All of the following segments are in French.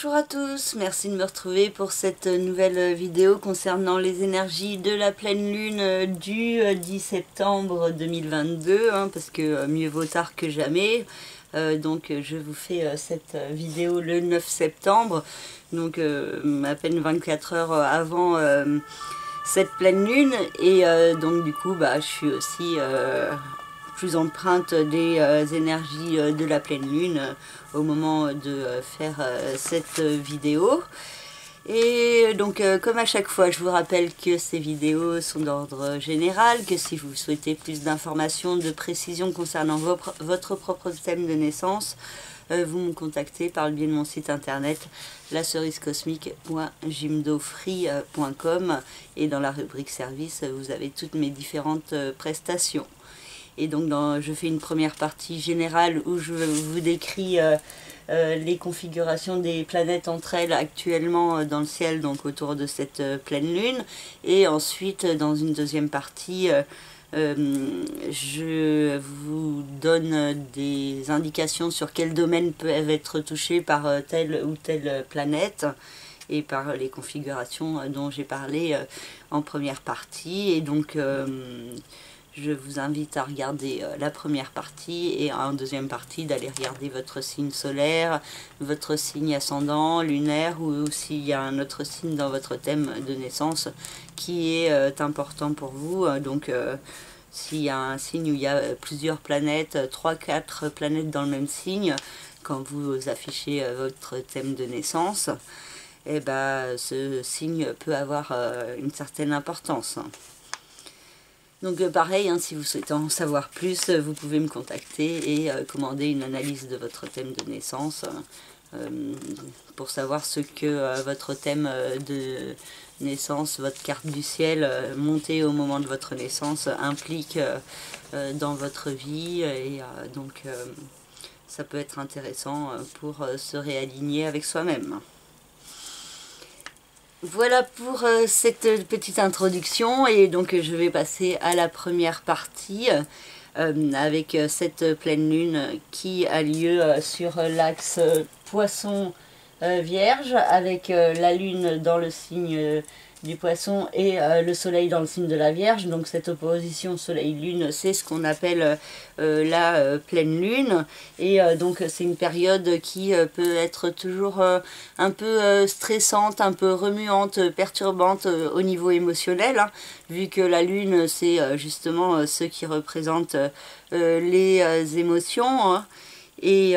Bonjour à tous, merci de me retrouver pour cette nouvelle vidéo concernant les énergies de la pleine lune du 10 septembre 2022, parce que mieux vaut tard que jamais. Donc je vous fais cette vidéo le 9 septembre, donc à peine 24 heures avant cette pleine lune, et donc du coup je suis aussi plus empreinte des énergies de la pleine lune au moment de faire cette vidéo. Et donc comme à chaque fois, je vous rappelle que ces vidéos sont d'ordre général, que si vous souhaitez plus d'informations, de précisions concernant votre propre thème de naissance, vous me contactez par le biais de mon site internet lacerisecosmique.jimdofree.com, et dans la rubrique service, vous avez toutes mes différentes prestations. Et donc je fais une première partie générale où je vous décris les configurations des planètes entre elles actuellement dans le ciel, donc autour de cette pleine lune. Et ensuite, dans une deuxième partie, je vous donne des indications sur quels domaines peuvent être touchés par telle ou telle planète, et par les configurations dont j'ai parlé en première partie. Et donc je vous invite à regarder la première partie, et en deuxième partie d'aller regarder votre signe solaire, votre signe ascendant, lunaire, ou s'il y a un autre signe dans votre thème de naissance qui est important pour vous. Donc s'il y a un signe où il y a plusieurs planètes, 3-4 planètes dans le même signe, quand vous affichez votre thème de naissance, et ce signe peut avoir une certaine importance. Donc pareil, si vous souhaitez en savoir plus, vous pouvez me contacter et commander une analyse de votre thème de naissance pour savoir ce que votre thème de naissance, votre carte du ciel montée au moment de votre naissance implique dans votre vie. Et donc ça peut être intéressant pour se réaligner avec soi-même. Voilà pour cette petite introduction, et donc je vais passer à la première partie avec cette pleine lune qui a lieu sur l'axe Poisson Vierge, avec la lune dans le signe du Poisson et le soleil dans le signe de la Vierge. Donc cette opposition soleil-lune, c'est ce qu'on appelle la pleine lune, et donc c'est une période qui peut être toujours un peu stressante, un peu remuante, perturbante au niveau émotionnel, vu que la lune c'est justement ce qui représente les émotions, et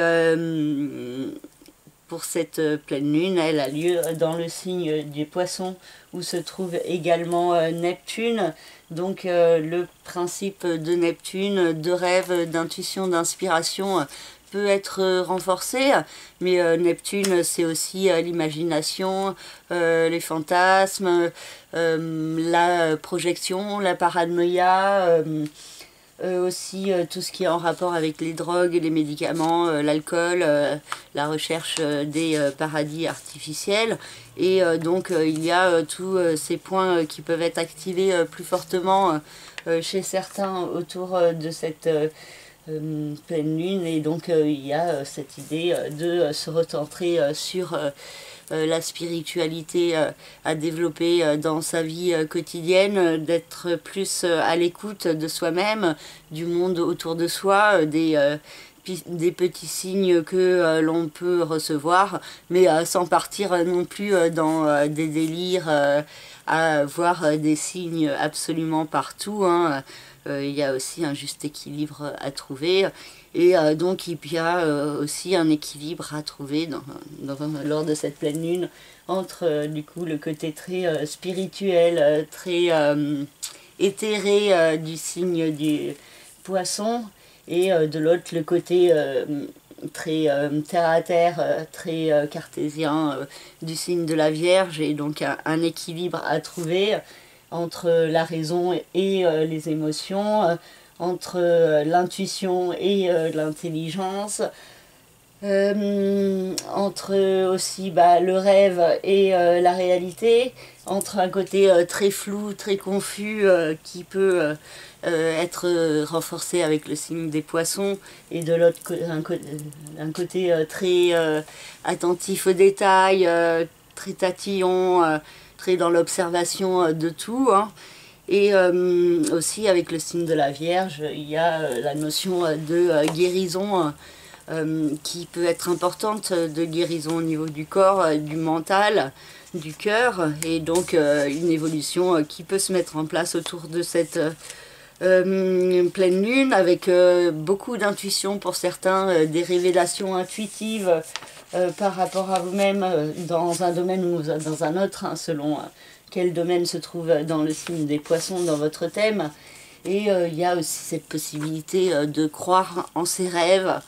pour cette pleine lune, elle a lieu dans le signe du Poisson, où se trouve également Neptune. Donc le principe de Neptune, de rêve, d'intuition, d'inspiration, peut être renforcé, mais Neptune c'est aussi l'imagination, les fantasmes, la projection, la paranoïa, aussi tout ce qui est en rapport avec les drogues, les médicaments, l'alcool, la recherche des paradis artificiels. Et donc il y a tous ces points qui peuvent être activés plus fortement chez certains autour de cette pleine lune. Et donc il y a cette idée de se recentrer sur la spiritualité à développer dans sa vie quotidienne, d'être plus à l'écoute de soi-même, du monde autour de soi, des petits signes que l'on peut recevoir, mais sans partir non plus dans des délires à voir des signes absolument partout. Il y a aussi un juste équilibre à trouver, et donc il y a aussi un équilibre à trouver lors de cette pleine lune entre du coup le côté très spirituel, très éthéré du signe du Poisson, et de l'autre le côté très terre à terre, très cartésien du signe de la Vierge. Et donc un équilibre à trouver entre la raison et les émotions, entre l'intuition et l'intelligence, entre aussi le rêve et la réalité, entre un côté très flou, très confus qui peut être renforcé avec le signe des poissons, et de l'autre un côté très attentif aux détails, très tatillon, très dans l'observation de tout, hein. Et aussi avec le signe de la Vierge, il y a la notion de guérison qui peut être importante, de guérison au niveau du corps, du mental, du cœur, et donc une évolution qui peut se mettre en place autour de cette pleine lune, avec beaucoup d'intuition pour certains, des révélations intuitives par rapport à vous-même dans un domaine ou dans un autre, hein, selon quel domaine se trouve dans le signe des poissons dans votre thème. Et il y a aussi cette possibilité de croire en ses rêves,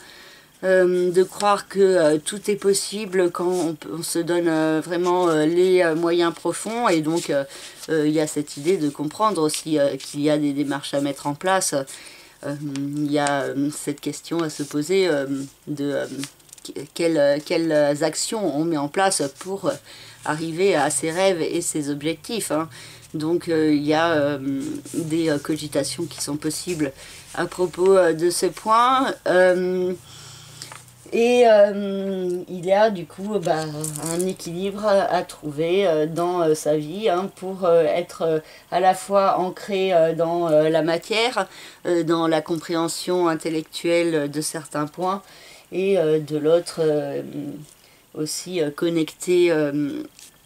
de croire que tout est possible quand on se donne vraiment les moyens profonds. Et donc il y a cette idée de comprendre aussi qu'il y a des démarches à mettre en place. Il y a cette question à se poser de quelles actions on met en place pour arriver à ses rêves et ses objectifs, hein. Donc il y a des cogitations qui sont possibles à propos de ce point. Et il y a du coup un équilibre à trouver dans sa vie, hein, pour être à la fois ancré dans la matière, dans la compréhension intellectuelle de certains points, et de l'autre aussi connecté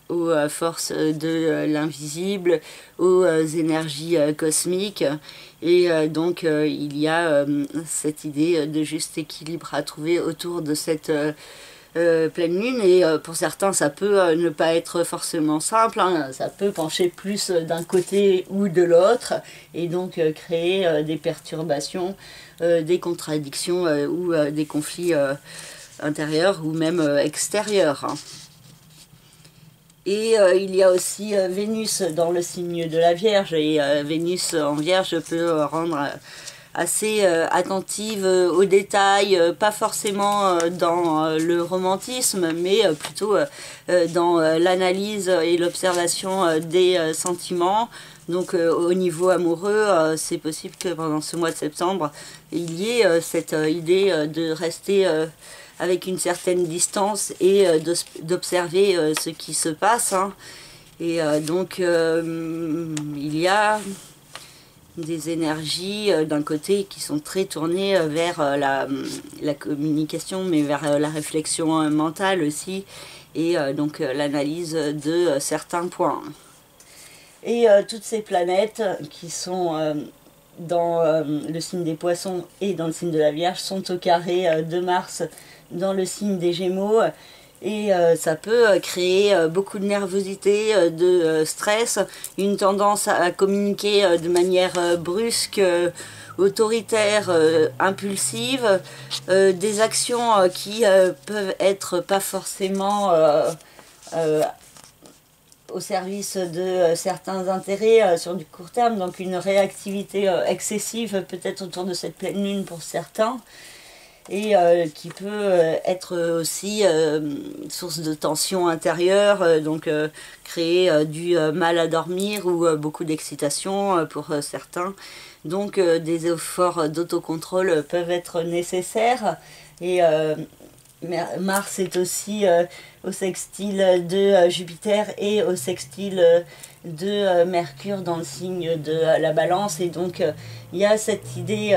aux forces de l'invisible, aux énergies cosmiques. Et donc il y a cette idée de juste équilibre à trouver autour de cette pleine lune. Et pour certains ça peut ne pas être forcément simple, hein. Ça peut pencher plus d'un côté ou de l'autre, et donc créer des perturbations, des contradictions ou des conflits intérieurs ou même extérieurs, hein. Et il y a aussi Vénus dans le signe de la Vierge, et Vénus en Vierge peut rendre assez attentive aux détails, pas forcément dans le romantisme, mais plutôt dans l'analyse et l'observation des sentiments. Donc au niveau amoureux, c'est possible que pendant ce mois de septembre, il y ait cette idée de rester avec une certaine distance et d'observer ce qui se passe, hein. Et donc il y a des énergies d'un côté qui sont très tournées vers la communication, mais vers la réflexion mentale aussi, et donc l'analyse de certains points. Et toutes ces planètes qui sont dans le signe des poissons et dans le signe de la Vierge sont au carré de Mars dans le signe des Gémeaux, et ça peut créer beaucoup de nervosité, de stress, une tendance à communiquer de manière brusque, autoritaire, impulsive, des actions qui peuvent être pas forcément au service de certains intérêts sur du court terme, donc une réactivité excessive peut-être autour de cette pleine lune pour certains, et qui peut être aussi source de tension intérieure, donc créer du mal à dormir ou beaucoup d'excitation pour certains. Donc des efforts d'autocontrôle peuvent être nécessaires. Et Mars est aussi au sextile de Jupiter et au sextile de Mercure dans le signe de la Balance, et donc il y a cette idée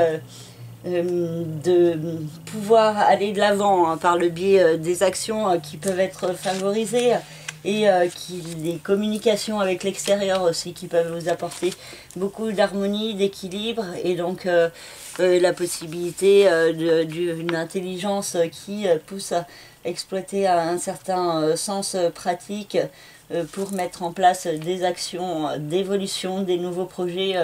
de pouvoir aller de l'avant, hein, par le biais des actions qui peuvent être favorisées, et des communications avec l'extérieur aussi qui peuvent vous apporter beaucoup d'harmonie, d'équilibre, et donc la possibilité d'une intelligence qui pousse à exploiter un certain sens pratique pour mettre en place des actions d'évolution, des nouveaux projets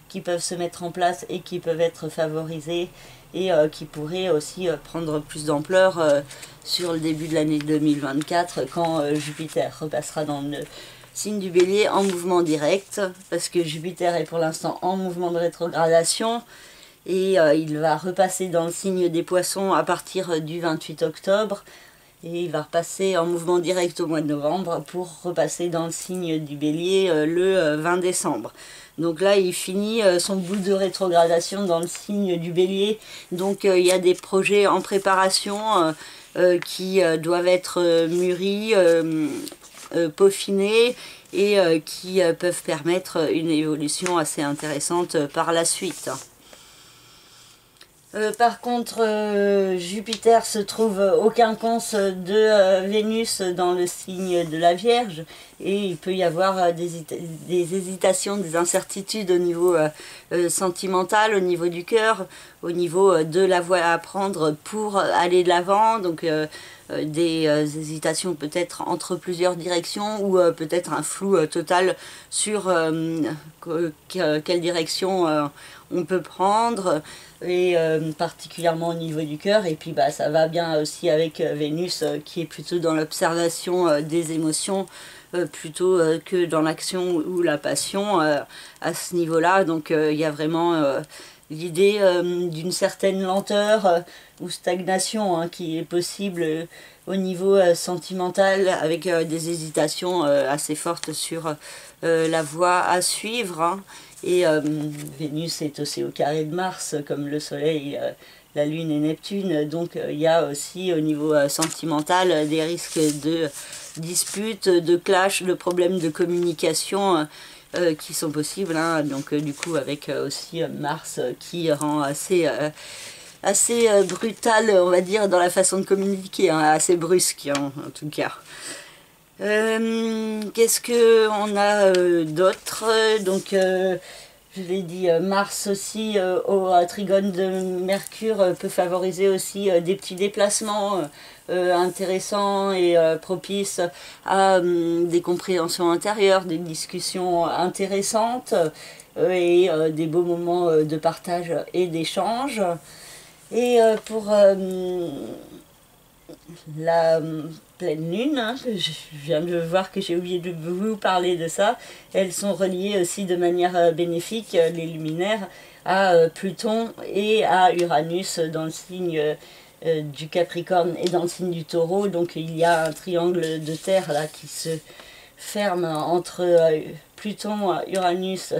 qui peuvent se mettre en place et qui peuvent être favorisés, et qui pourraient aussi prendre plus d'ampleur sur le début de l'année 2024, quand Jupiter repassera dans le signe du Bélier en mouvement direct, parce que Jupiter est pour l'instant en mouvement de rétrogradation, et il va repasser dans le signe des Poissons à partir du 28 octobre. Et il va repasser en mouvement direct au mois de novembre pour repasser dans le signe du Bélier le 20 décembre. Donc là, il finit son bout de rétrogradation dans le signe du Bélier. Donc il y a des projets en préparation qui doivent être mûris, peaufinés et qui peuvent permettre une évolution assez intéressante par la suite. Par contre, Jupiter se trouve au quinconce de Vénus dans le signe de la Vierge et il peut y avoir des hésitations, des incertitudes au niveau sentimental, au niveau du cœur, au niveau de la voie à prendre pour aller de l'avant, donc des hésitations peut-être entre plusieurs directions ou peut-être un flou total sur quelle direction on peut prendre, et particulièrement au niveau du cœur. Et puis bah, ça va bien aussi avec Vénus qui est plutôt dans l'observation des émotions plutôt que dans l'action ou la passion à ce niveau-là. Donc il y a vraiment l'idée d'une certaine lenteur ou stagnation qui est possible au niveau sentimental, avec des hésitations assez fortes sur la voie à suivre. Et Vénus est aussi au carré de Mars, comme le Soleil, la Lune et Neptune. Donc il y a aussi au niveau sentimental des risques de disputes, de clashs, de problèmes de communication qui sont possibles. Donc du coup avec aussi Mars qui rend assez brutal, on va dire, dans la façon de communiquer, assez brusque en tout cas. Qu'est-ce que on a d'autre? Donc je l'ai dit, Mars aussi au trigone de Mercure peut favoriser aussi des petits déplacements intéressants et propices à des compréhensions intérieures, des discussions intéressantes et des beaux moments de partage et d'échange. Et pour la pleine lune, je viens de voir que j'ai oublié de vous parler de ça, elles sont reliées aussi de manière bénéfique, les luminaires, à Pluton et à Uranus dans le signe du Capricorne et dans le signe du Taureau. Donc il y a un triangle de terre là qui se ferme entre Pluton, Uranus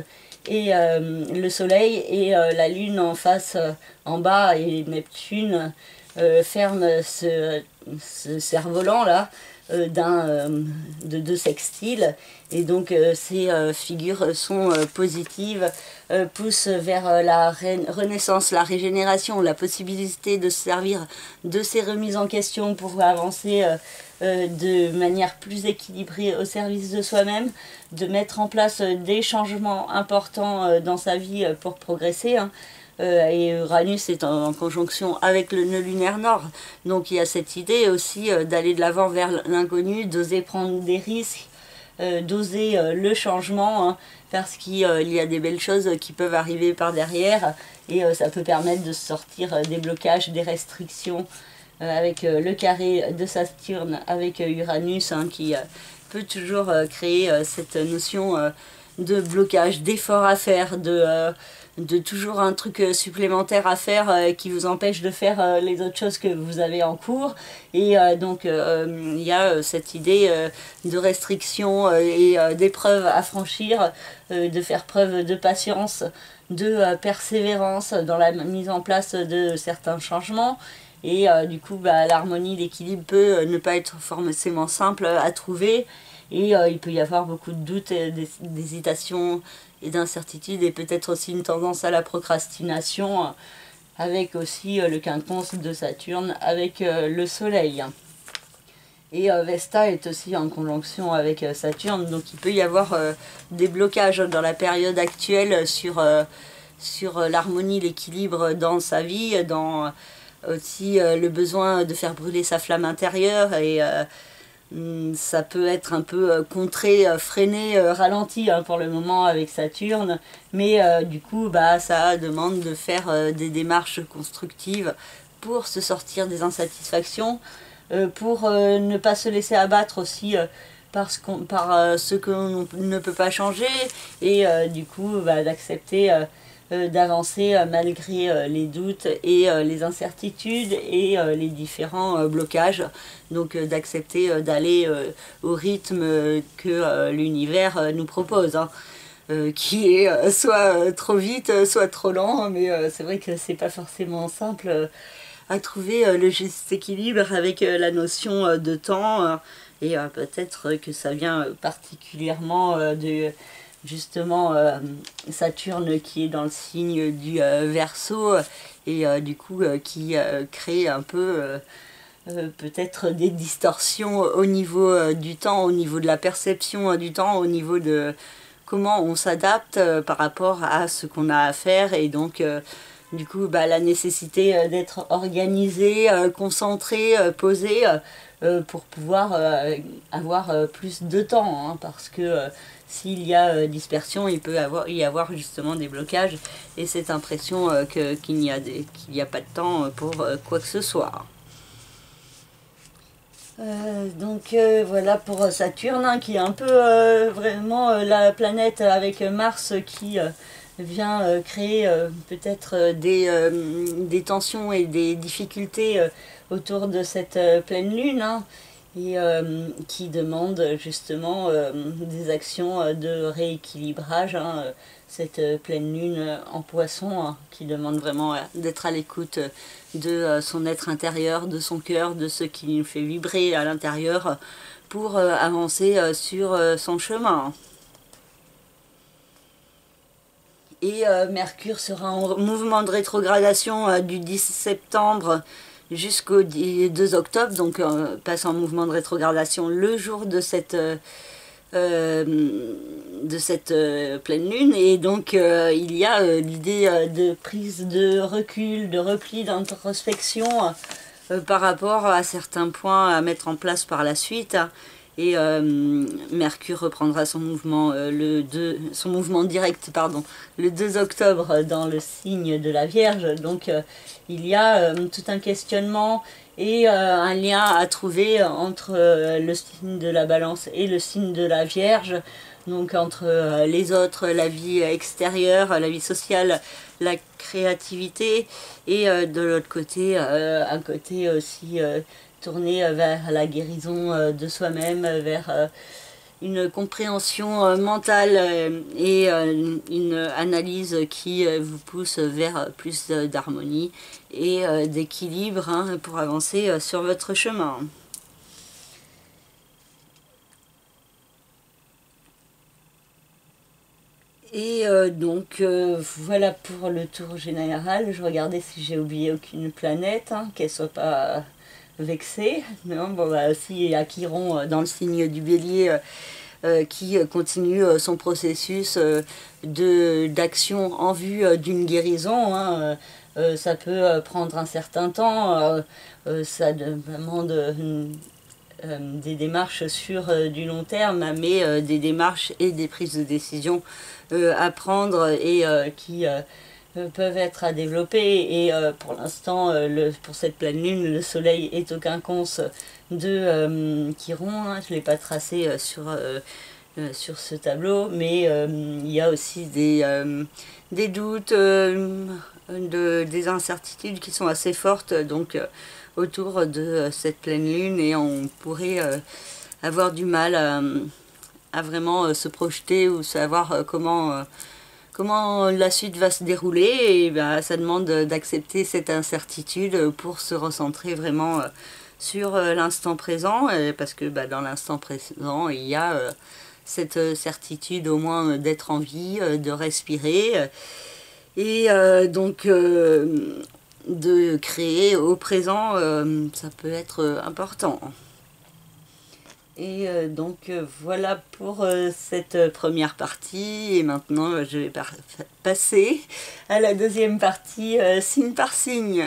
et le Soleil, et la Lune en face, en bas, et Neptune ferme ce cerf-volant là de deux sextiles. Et donc ces figures sont positives, poussent vers la renaissance, la régénération, la possibilité de se servir de ces remises en question pour avancer de manière plus équilibrée au service de soi-même, de mettre en place des changements importants dans sa vie pour progresser. Et Uranus est en conjonction avec le nœud lunaire nord. Donc il y a cette idée aussi d'aller de l'avant vers l'inconnu, d'oser prendre des risques, d'oser le changement, parce qu'il y a des belles choses qui peuvent arriver par derrière, et ça peut permettre de sortir des blocages, des restrictions, avec le carré de Saturne avec Uranus, qui peut toujours créer cette notion de blocage, d'effort à faire, de toujours un truc supplémentaire à faire qui vous empêche de faire les autres choses que vous avez en cours. Et donc il y a cette idée de restriction et d'épreuves à franchir, de faire preuve de patience, de persévérance dans la mise en place de certains changements. Et du coup l'harmonie, l'équilibre peut ne pas être forcément simple à trouver, et il peut y avoir beaucoup de doutes, d'hésitations et d'incertitudes, et peut-être aussi une tendance à la procrastination, avec aussi le quinconce de Saturne avec le Soleil. Et Vesta est aussi en conjonction avec Saturne, donc il peut y avoir des blocages dans la période actuelle sur l'harmonie, l'équilibre dans sa vie, dans aussi le besoin de faire brûler sa flamme intérieure, et ça peut être un peu contré, freiné, ralenti pour le moment avec Saturne, mais du coup ça demande de faire des démarches constructives pour se sortir des insatisfactions, pour ne pas se laisser abattre aussi par ce qu'on ne peut pas changer, et du coup d'accepter d'avancer malgré les doutes et les incertitudes et les différents blocages. Donc d'accepter d'aller au rythme que l'univers nous propose, hein, qui est soit trop vite, soit trop lent, mais c'est vrai que c'est pas forcément simple à trouver le juste équilibre avec la notion de temps, et peut-être que ça vient particulièrement de justement Saturne qui est dans le signe du Verseau, et du coup qui crée un peu peut-être des distorsions au niveau du temps, au niveau de la perception du temps, au niveau de comment on s'adapte par rapport à ce qu'on a à faire, et donc du coup la nécessité d'être organisé, concentré, posé, pour pouvoir avoir plus de temps, hein, parce que s'il y a dispersion, il peut y avoir justement des blocages et cette impression qu'il n'y a pas de temps pour quoi que ce soit. Donc voilà pour Saturne, hein, qui est un peu vraiment la planète avec Mars qui vient créer peut-être des tensions et des difficultés autour de cette pleine lune, hein, et qui demande justement des actions de rééquilibrage, hein, cette pleine lune en Poisson, hein, qui demande vraiment d'être à l'écoute de son être intérieur, de son cœur, de ce qui nous fait vibrer à l'intérieur pour avancer sur son chemin. Et Mercure sera en mouvement de rétrogradation du 10 septembre jusqu'au 2 octobre, donc passe en mouvement de rétrogradation le jour de cette pleine lune, et donc il y a l'idée de prise de recul, de repli, d'introspection par rapport à certains points à mettre en place par la suite. Et Mercure reprendra son mouvement, son mouvement direct, pardon, le 2 octobre dans le signe de la Vierge. Donc il y a tout un questionnement et un lien à trouver entre le signe de la Balance et le signe de la Vierge. Donc entre les autres, la vie extérieure, la vie sociale, la créativité, et de l'autre côté, un côté aussi tourné vers la guérison de soi-même, vers une compréhension mentale et une analyse qui vous pousse vers plus d'harmonie et d'équilibre, hein, pour avancer sur votre chemin. Et donc voilà pour le tour général. Je regardais si j'ai oublié aucune planète, hein, qu'elle soit pas vexée. Non, bon, bah, aussi il y a Chiron dans le signe du Bélier qui continue son processus d'action en vue d'une guérison, hein. Ça peut prendre un certain temps, ça demande des démarches sur du long terme, mais des démarches et des prises de décision à prendre et qui peuvent être à développer. Et pour l'instant, pour cette pleine lune, le soleil est au quinconce de Chiron, hein. Je ne l'ai pas tracé sur ce tableau, mais il y a aussi des doutes, des incertitudes qui sont assez fortes, donc autour de cette pleine lune, et on pourrait avoir du mal à vraiment se projeter ou savoir comment la suite va se dérouler. Et ben, ça demande d'accepter cette incertitude pour se recentrer vraiment sur l'instant présent, parce que dans l'instant présent il y a cette certitude au moins d'être en vie, de respirer, et donc de créer au présent, ça peut être important. Et donc voilà pour cette première partie, et maintenant je vais passer à la deuxième partie, signe par signe.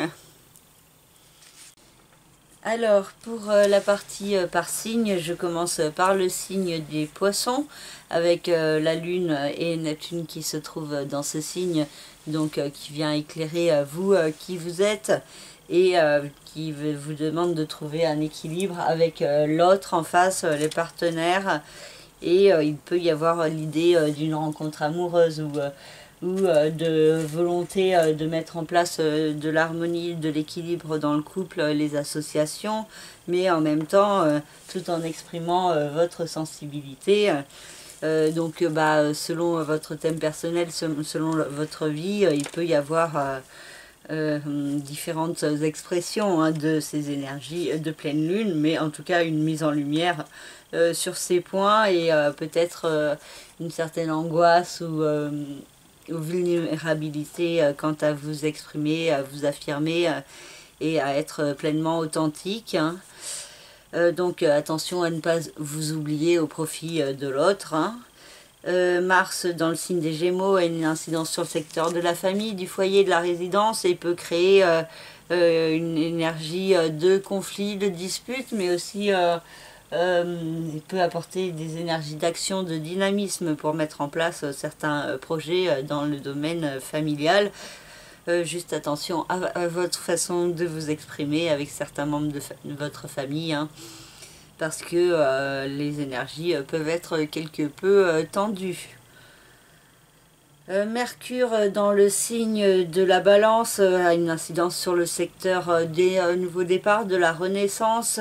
Alors pour la partie par signe, je commence par le signe des Poissons, avec la Lune et Neptune qui se trouvent dans ce signe, donc qui vient éclairer vous qui vous êtes, et qui vous demande de trouver un équilibre avec l'autre en face, les partenaires. Et il peut y avoir l'idée d'une rencontre amoureuse, ou ou de volonté de mettre en place de l'harmonie, de l'équilibre dans le couple, les associations, mais en même temps tout en exprimant votre sensibilité. Donc selon votre thème personnel, selon votre vie, il peut y avoir différentes expressions de ces énergies de pleine lune, mais en tout cas une mise en lumière sur ces points et peut-être une certaine angoisse ou vulnérabilité quant à vous exprimer, à vous affirmer et à être pleinement authentique. Donc attention à ne pas vous oublier au profit de l'autre. Mars dans le signe des Gémeaux a une incidence sur le secteur de la famille, du foyer, de la résidence et peut créer une énergie de conflit, de dispute, mais aussi il peut apporter des énergies d'action, de dynamisme pour mettre en place certains projets dans le domaine familial. Juste attention à votre façon de vous exprimer avec certains membres de votre famille, parce que les énergies peuvent être quelque peu tendues. Mercure dans le signe de la Balance a une incidence sur le secteur des nouveaux départs, de la renaissance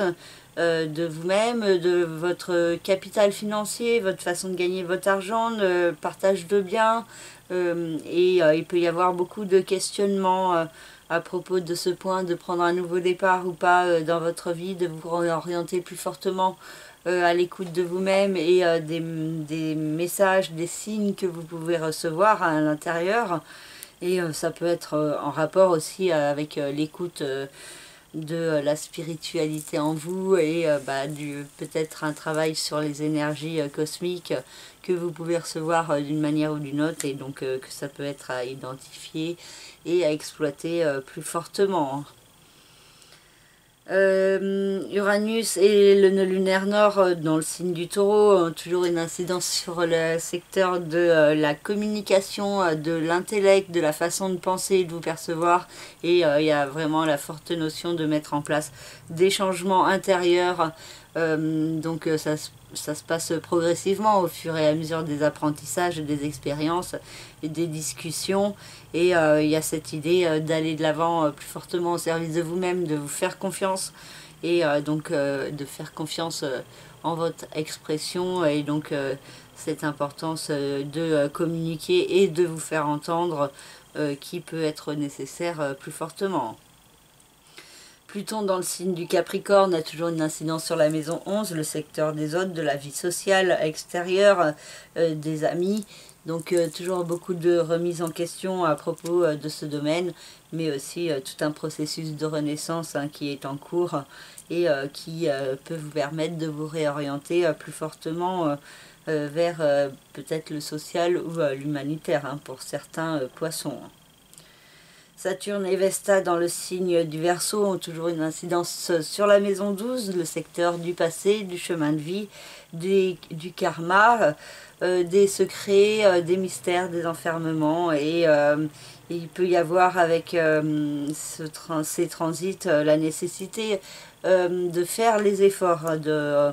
de vous-même, de votre capital financier, votre façon de gagner votre argent, le partage de biens. Et il peut y avoir beaucoup de questionnements à propos de ce point, de prendre un nouveau départ ou pas dans votre vie, de vous orienter plus fortement à l'écoute de vous-même et des messages, des signes que vous pouvez recevoir à l'intérieur. Et ça peut être en rapport aussi avec l'écoute de la spiritualité en vous et peut-être un travail sur les énergies cosmiques que vous pouvez recevoir d'une manière ou d'une autre, et donc que ça peut être à identifier et à exploiter plus fortement. Uranus et le nœud lunaire nord dans le signe du Taureau ont toujours une incidence sur le secteur de la communication, de l'intellect, de la façon de penser et de vous percevoir, et il y a vraiment la forte notion de mettre en place des changements intérieurs. Donc ça se passe progressivement au fur et à mesure des apprentissages, des expériences et des discussions, et il y a cette idée d'aller de l'avant plus fortement au service de vous-même, de vous faire confiance, et donc de faire confiance en votre expression, et donc cette importance de communiquer et de vous faire entendre qui peut être nécessaire plus fortement. Pluton dans le signe du Capricorne a toujours une incidence sur la maison 11, le secteur des autres, de la vie sociale extérieure, des amis. Donc toujours beaucoup de remises en question à propos de ce domaine, mais aussi tout un processus de renaissance qui est en cours et qui peut vous permettre de vous réorienter plus fortement vers peut-être le social ou l'humanitaire pour certains poissons. Saturne et Vesta dans le signe du Verseau ont toujours une incidence sur la maison 12, le secteur du passé, du chemin de vie, du karma, des secrets, des mystères, des enfermements. Et il peut y avoir avec ces transits la nécessité de faire les efforts, de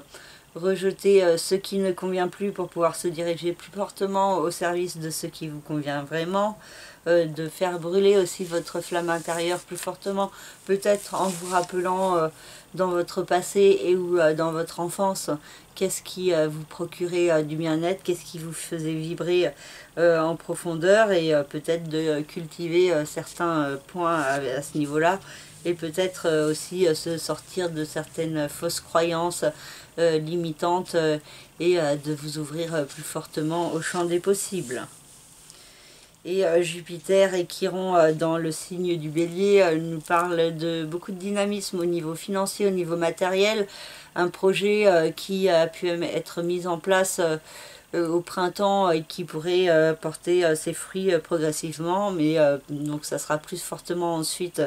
rejeter ce qui ne convient plus pour pouvoir se diriger plus fortement au service de ce qui vous convient vraiment. De faire brûler aussi votre flamme intérieure plus fortement, peut-être en vous rappelant dans votre passé et ou dans votre enfance, qu'est-ce qui vous procurait du bien-être, qu'est-ce qui vous faisait vibrer en profondeur, et peut-être de cultiver certains points à ce niveau-là, et peut-être aussi se sortir de certaines fausses croyances limitantes et de vous ouvrir plus fortement au champ des possibles. Et Jupiter et Chiron dans le signe du Bélier nous parlent de beaucoup de dynamisme au niveau financier, au niveau matériel. Un projet qui a pu être mis en place au printemps et qui pourrait porter ses fruits progressivement, mais donc ça sera plus fortement ensuite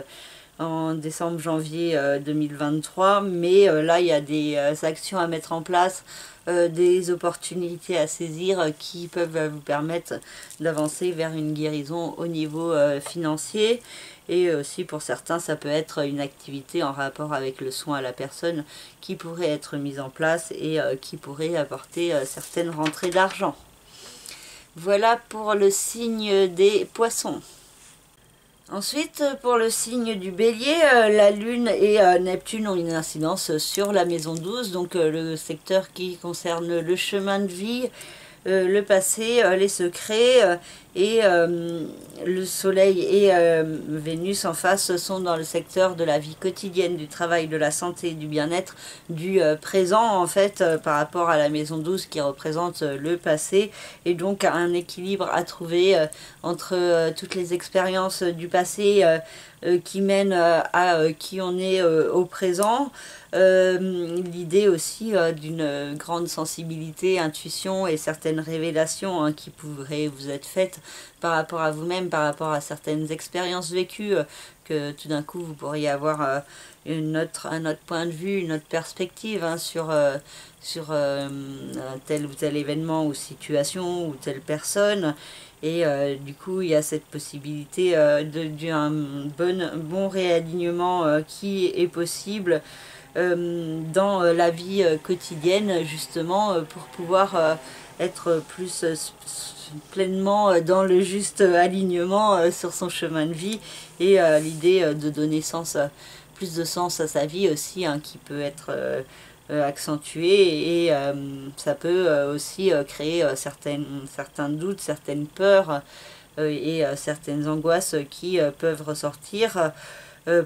en décembre-janvier 2023, mais là il y a des actions à mettre en place, des opportunités à saisir qui peuvent vous permettre d'avancer vers une guérison au niveau financier, et aussi pour certains ça peut être une activité en rapport avec le soin à la personne qui pourrait être mise en place et qui pourrait apporter certaines rentrées d'argent. Voilà pour le signe des poissons. Ensuite, pour le signe du bélier, la lune et Neptune ont une incidence sur la maison 12, donc le secteur qui concerne le chemin de vie, le passé, les secrets, et le soleil et Vénus en face sont dans le secteur de la vie quotidienne, du travail, de la santé, du bien-être, du présent en fait, par rapport à la maison 12 qui représente le passé, et donc un équilibre à trouver entre toutes les expériences du passé qui mènent à qui on est au présent. L'idée aussi d'une grande sensibilité, intuition et certaines révélations qui pourraient vous être faites par rapport à vous-même, par rapport à certaines expériences vécues, que tout d'un coup vous pourriez avoir un autre point de vue, une autre perspective sur tel ou tel événement ou situation ou telle personne. Et du coup, il y a cette possibilité d'un bon réalignement qui est possible dans la vie quotidienne, justement, pour pouvoir être plus pleinement dans le juste alignement sur son chemin de vie, et l'idée de donner plus de sens à sa vie aussi, qui peut être accentué, et ça peut aussi créer certains doutes, certaines peurs et certaines angoisses qui peuvent ressortir.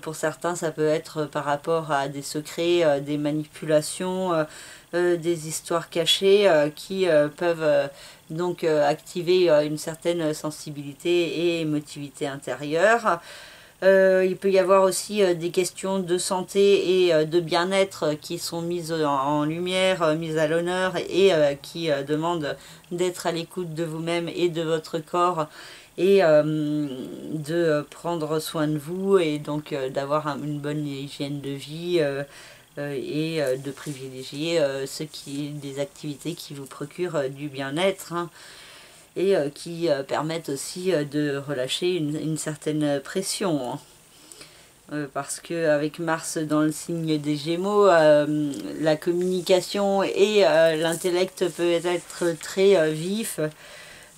Pour certains, ça peut être par rapport à des secrets, des manipulations, des histoires cachées qui peuvent donc activer une certaine sensibilité et émotivité intérieure. Il peut y avoir aussi des questions de santé et de bien-être qui sont mises en lumière, mises à l'honneur, et qui demandent d'être à l'écoute de vous-même et de votre corps, et de prendre soin de vous, et donc d'avoir une bonne hygiène de vie, et de privilégier des activités qui vous procurent du bien-être, et qui permettent aussi de relâcher une certaine pression. Parce qu'avec Mars dans le signe des Gémeaux, la communication et l'intellect peut être très vif,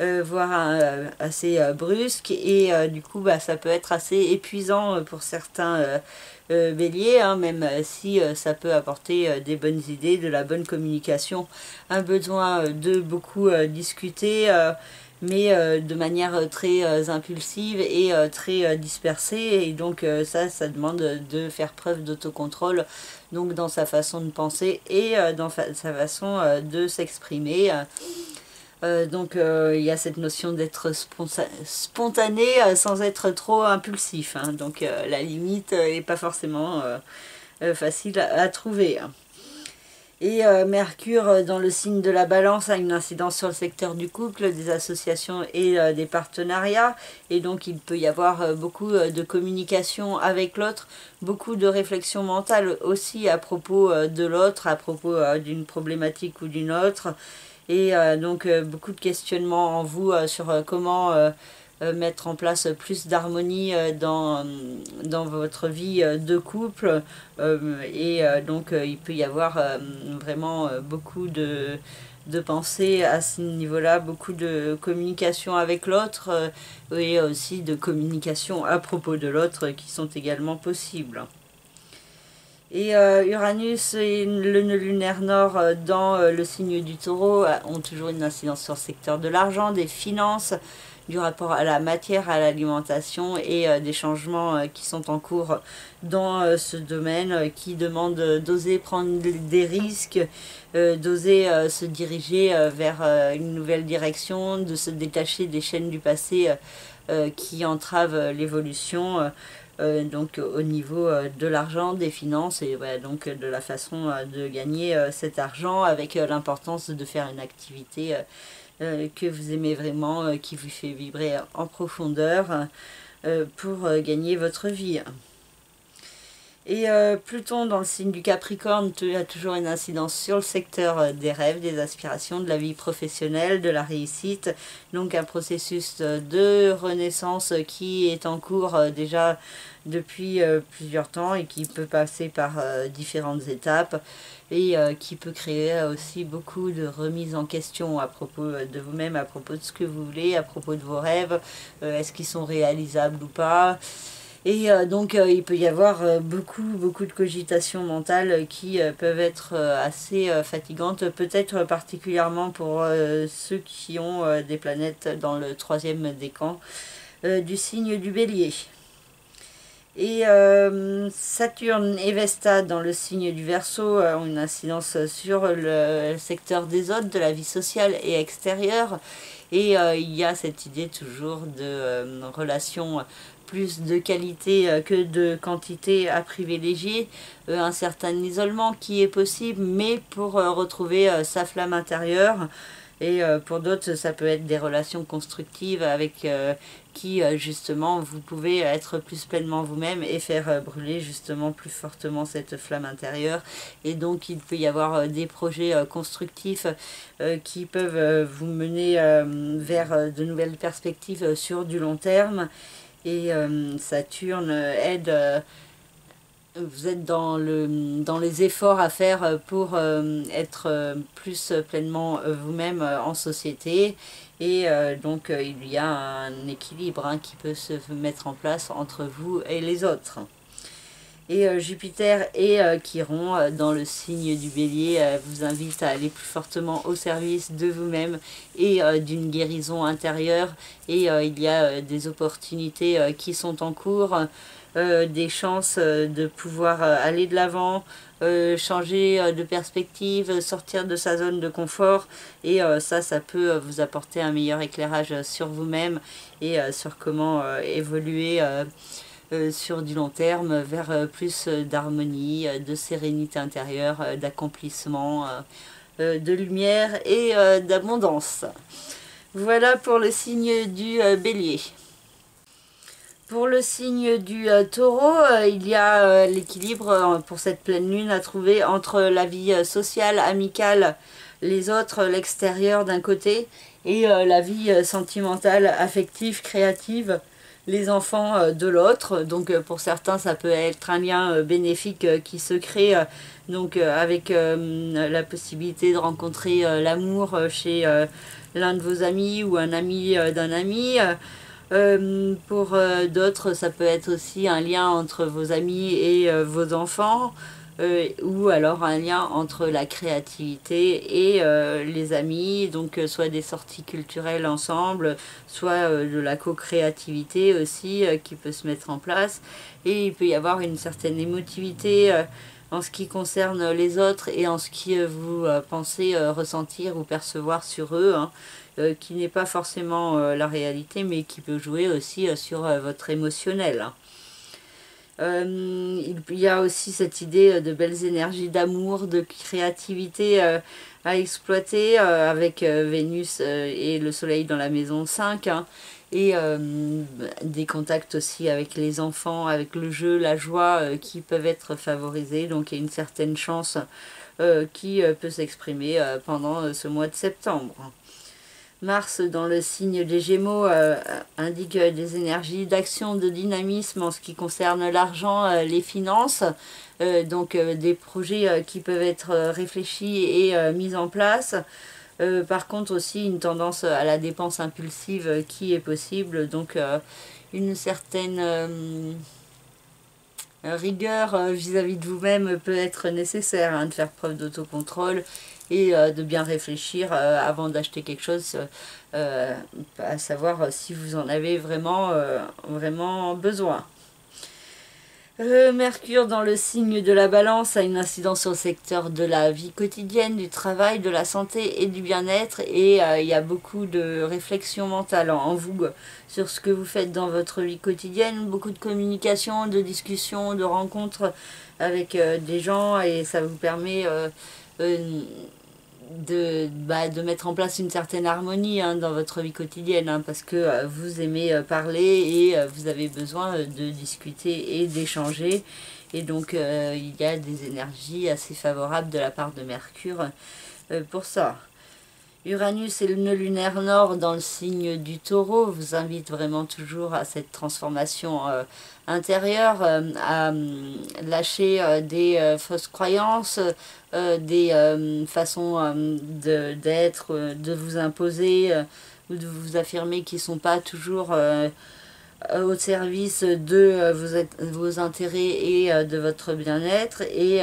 voire assez brusque, et du coup ça peut être assez épuisant pour certains béliers, même si ça peut apporter des bonnes idées, de la bonne communication, un besoin de beaucoup discuter, mais de manière très impulsive et très dispersée, et donc ça demande de faire preuve d'autocontrôle, donc dans sa façon de penser et dans sa façon de s'exprimer. Donc il y a cette notion d'être spontané sans être trop impulsif, donc la limite n'est pas forcément facile à trouver. Et Mercure dans le signe de la Balance a une incidence sur le secteur du couple, des associations et des partenariats, et donc il peut y avoir beaucoup de communication avec l'autre, beaucoup de réflexion mentale aussi à propos de l'autre, à propos d'une problématique ou d'une autre, et donc beaucoup de questionnements en vous sur comment mettre en place plus d'harmonie dans votre vie de couple, et donc il peut y avoir vraiment beaucoup de pensées à ce niveau-là, beaucoup de communication avec l'autre, et aussi de communication à propos de l'autre qui sont également possibles. Et Uranus et le nœud lunaire nord dans le signe du Taureau ont toujours une incidence sur le secteur de l'argent, des finances, du rapport à la matière, à l'alimentation, et des changements qui sont en cours dans ce domaine, qui demandent d'oser prendre des risques, d'oser se diriger vers une nouvelle direction, de se détacher des chaînes du passé qui entravent l'évolution. Donc au niveau de l'argent, des finances, et donc de la façon de gagner cet argent, avec l'importance de faire une activité que vous aimez vraiment, qui vous fait vibrer en profondeur, pour gagner votre vie. Et Pluton dans le signe du Capricorne a toujours une incidence sur le secteur des rêves, des aspirations, de la vie professionnelle, de la réussite. Donc un processus de renaissance qui est en cours déjà depuis plusieurs temps et qui peut passer par différentes étapes et qui peut créer aussi beaucoup de remises en question à propos de vous-même, à propos de ce que vous voulez, à propos de vos rêves, est-ce qu'ils sont réalisables ou pas. Et donc il peut y avoir beaucoup de cogitations mentales qui peuvent être assez fatigantes, peut-être particulièrement pour ceux qui ont des planètes dans le 3e décan du signe du Bélier. Et Saturne et Vesta dans le signe du Verseau ont une incidence sur le secteur des autres, de la vie sociale et extérieure. Et il y a cette idée toujours de relations plus de qualité que de quantité à privilégier, un certain isolement qui est possible, mais pour retrouver sa flamme intérieure. Et pour d'autres, ça peut être des relations constructives avec qui, justement, vous pouvez être plus pleinement vous-même et faire brûler, justement, plus fortement cette flamme intérieure. Et donc, il peut y avoir des projets constructifs qui peuvent vous mener vers de nouvelles perspectives sur du long terme. Et Saturne aide... vous êtes dans les efforts à faire pour être plus pleinement vous-même en société. Et donc il y a un équilibre qui peut se mettre en place entre vous et les autres. Et Jupiter et Chiron dans le signe du Bélier vous invitent à aller plus fortement au service de vous-même et d'une guérison intérieure. Et il y a des opportunités qui sont en cours. Des chances de pouvoir aller de l'avant, changer de perspective, sortir de sa zone de confort. Et ça peut vous apporter un meilleur éclairage sur vous-même et sur comment évoluer sur du long terme vers plus d'harmonie, de sérénité intérieure, d'accomplissement, de lumière et d'abondance. Voilà pour le signe du Bélier. Pour le signe du Taureau, il y a l'équilibre pour cette pleine lune à trouver entre la vie sociale, amicale, les autres, l'extérieur d'un côté, et la vie sentimentale, affective, créative, les enfants de l'autre. Donc pour certains, ça peut être un lien bénéfique qui se crée donc avec la possibilité de rencontrer l'amour chez l'un de vos amis ou un ami d'un ami. Pour d'autres, ça peut être aussi un lien entre vos amis et vos enfants, ou alors un lien entre la créativité et les amis, donc soit des sorties culturelles ensemble, soit de la co-créativité aussi qui peut se mettre en place. Et il peut y avoir une certaine émotivité en ce qui concerne les autres et en ce que vous pensez ressentir ou percevoir sur eux, qui n'est pas forcément la réalité, mais qui peut jouer aussi sur votre émotionnel. Il y a aussi cette idée de belles énergies d'amour, de créativité à exploiter avec Vénus et le Soleil dans la maison 5, et des contacts aussi avec les enfants, avec le jeu, la joie qui peuvent être favorisés. Donc il y a une certaine chance qui peut s'exprimer pendant ce mois de septembre. Mars dans le signe des Gémeaux indique des énergies d'action, de dynamisme en ce qui concerne l'argent, les finances, donc des projets qui peuvent être réfléchis et mis en place. Par contre aussi une tendance à la dépense impulsive qui est possible, donc une certaine rigueur vis-à-vis de vous-même peut être nécessaire, de faire preuve d'autocontrôle et de bien réfléchir avant d'acheter quelque chose, à savoir si vous en avez vraiment besoin. Mercure dans le signe de la Balance a une incidence sur le secteur de la vie quotidienne, du travail, de la santé et du bien-être, et il y a beaucoup de réflexion mentale en vous sur ce que vous faites dans votre vie quotidienne, beaucoup de communication, de discussions, de rencontres avec des gens, et ça vous permet de mettre en place une certaine harmonie dans votre vie quotidienne, parce que vous aimez parler et vous avez besoin de discuter et d'échanger, Et donc il y a des énergies assez favorables de la part de Mercure pour ça. Uranus et le nœud lunaire nord dans le signe du Taureau vous invite vraiment toujours à cette transformation intérieure, à lâcher des fausses croyances, des façons d'être, de vous imposer ou de vous affirmer qui ne sont pas toujours au service de vos intérêts et de votre bien-être. Et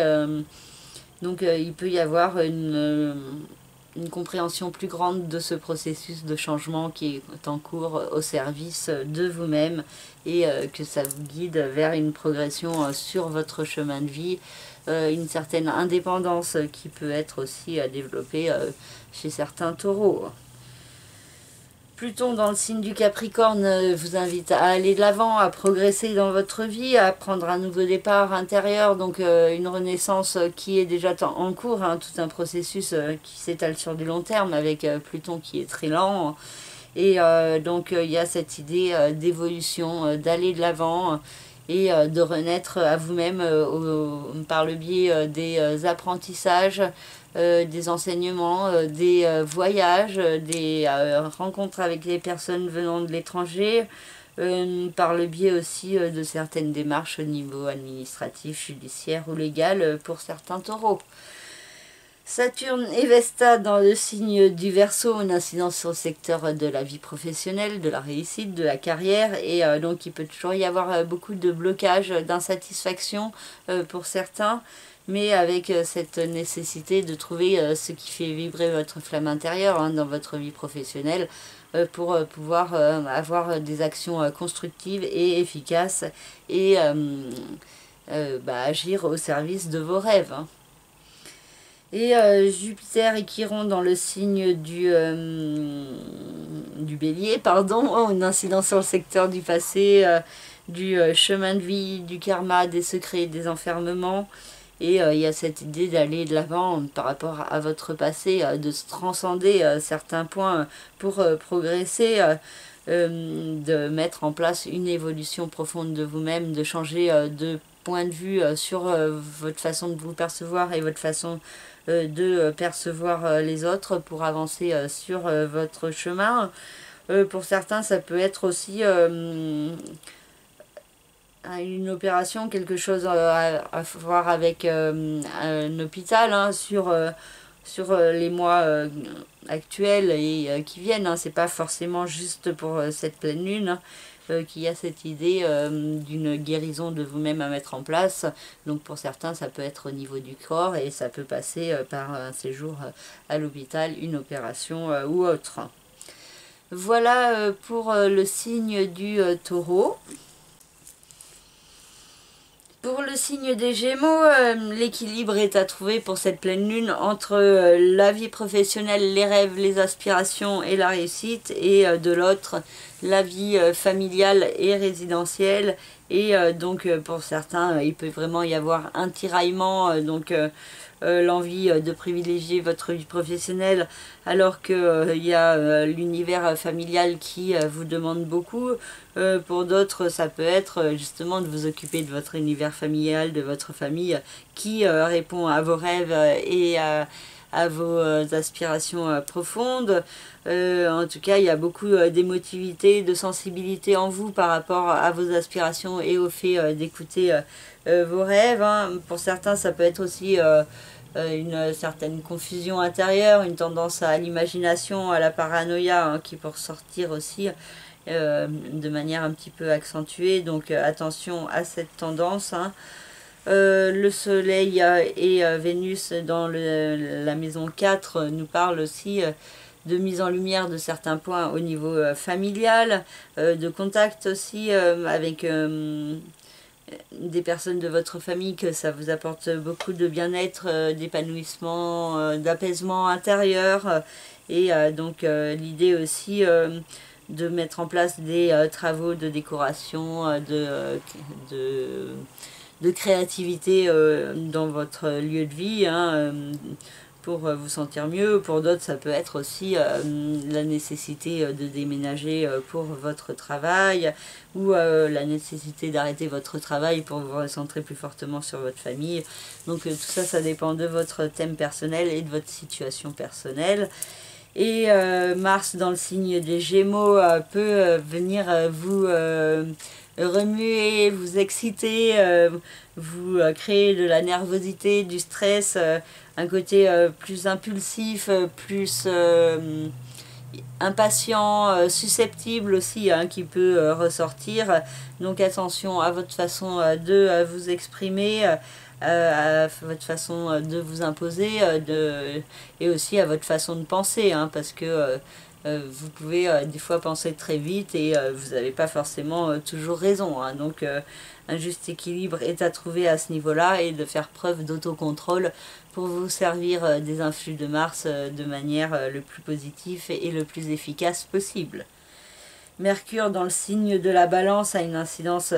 donc il peut y avoir une compréhension plus grande de ce processus de changement qui est en cours au service de vous-même et que ça vous guide vers une progression sur votre chemin de vie, une certaine indépendance qui peut être aussi développée chez certains taureaux. Pluton dans le signe du Capricorne vous invite à aller de l'avant, à progresser dans votre vie, à prendre un nouveau départ intérieur, donc une renaissance qui est déjà en cours, hein, tout un processus qui s'étale sur du long terme avec Pluton qui est très lent. Et donc il y a cette idée d'évolution, d'aller de l'avant et de renaître à vous-même par le biais des apprentissages, des enseignements, des voyages, des rencontres avec des personnes venant de l'étranger, par le biais aussi de certaines démarches au niveau administratif, judiciaire ou légal pour certains taureaux. Saturne et Vesta dans le signe du Verseau, une incidence sur le secteur de la vie professionnelle, de la réussite, de la carrière, et donc il peut toujours y avoir beaucoup de blocages, d'insatisfaction pour certains, mais avec cette nécessité de trouver ce qui fait vibrer votre flamme intérieure hein, dans votre vie professionnelle pour pouvoir avoir des actions constructives et efficaces et agir au service de vos rêves. Hein. Et Jupiter et Chiron dans le signe du Bélier, pardon, une incidence sur le secteur du passé, du chemin de vie, du karma, des secrets, des enfermements. Et il y a cette idée d'aller de l'avant par rapport à votre passé, de se transcender certains points pour progresser, de mettre en place une évolution profonde de vous-même, de changer de point de vue sur votre façon de vous percevoir et votre façon de percevoir les autres pour avancer sur votre chemin. Pour certains, ça peut être aussi une opération, quelque chose à voir avec un hôpital hein, sur les mois actuels et qui viennent. Hein. C'est pas forcément juste pour cette pleine lune. Hein. Qu'il y a cette idée d'une guérison de vous-même à mettre en place. Donc pour certains, ça peut être au niveau du corps et ça peut passer par un séjour à l'hôpital, une opération ou autre. Voilà pour le signe du Taureau. Pour le signe des Gémeaux, l'équilibre est à trouver pour cette pleine lune entre la vie professionnelle, les rêves, les aspirations et la réussite, et de l'autre, la vie familiale et résidentielle. Et donc pour certains, il peut vraiment y avoir un tiraillement, l'envie de privilégier votre vie professionnelle alors qu'il y a l'univers familial qui vous demande beaucoup. Pour d'autres, ça peut être justement de vous occuper de votre univers familial, de votre famille qui répond à vos rêves et à vos aspirations profondes. En tout cas, il y a beaucoup d'émotivité, de sensibilité en vous par rapport à vos aspirations et au fait d'écouter vos rêves. Hein. Pour certains, ça peut être aussi une certaine confusion intérieure, une tendance à l'imagination, à la paranoïa, hein, qui peut ressortir aussi de manière un petit peu accentuée. Donc attention à cette tendance. Hein. Le soleil et Vénus dans la maison 4 nous parlent aussi de mise en lumière de certains points au niveau familial, de contact aussi avec des personnes de votre famille, que ça vous apporte beaucoup de bien-être, d'épanouissement, d'apaisement intérieur. Et donc l'idée aussi de mettre en place des travaux de décoration, de créativité dans votre lieu de vie, hein, pour vous sentir mieux. Pour d'autres, ça peut être aussi la nécessité de déménager pour votre travail ou la nécessité d'arrêter votre travail pour vous recentrer plus fortement sur votre famille. Donc tout ça, ça dépend de votre thème personnel et de votre situation personnelle. Et Mars dans le signe des Gémeaux peut venir vous remuer, vous exciter, vous créer de la nervosité, du stress, un côté plus impulsif, plus impatient, susceptible aussi, hein, qui peut ressortir. Donc attention à votre façon de vous exprimer, à votre façon de vous imposer, et aussi à votre façon de penser, hein, parce que vous pouvez des fois penser très vite et vous n'avez pas forcément toujours raison, hein. Donc un juste équilibre est à trouver à ce niveau-là et de faire preuve d'autocontrôle pour vous servir des influx de Mars de manière le plus positive et le plus efficace possible. Mercure dans le signe de la Balance a une incidence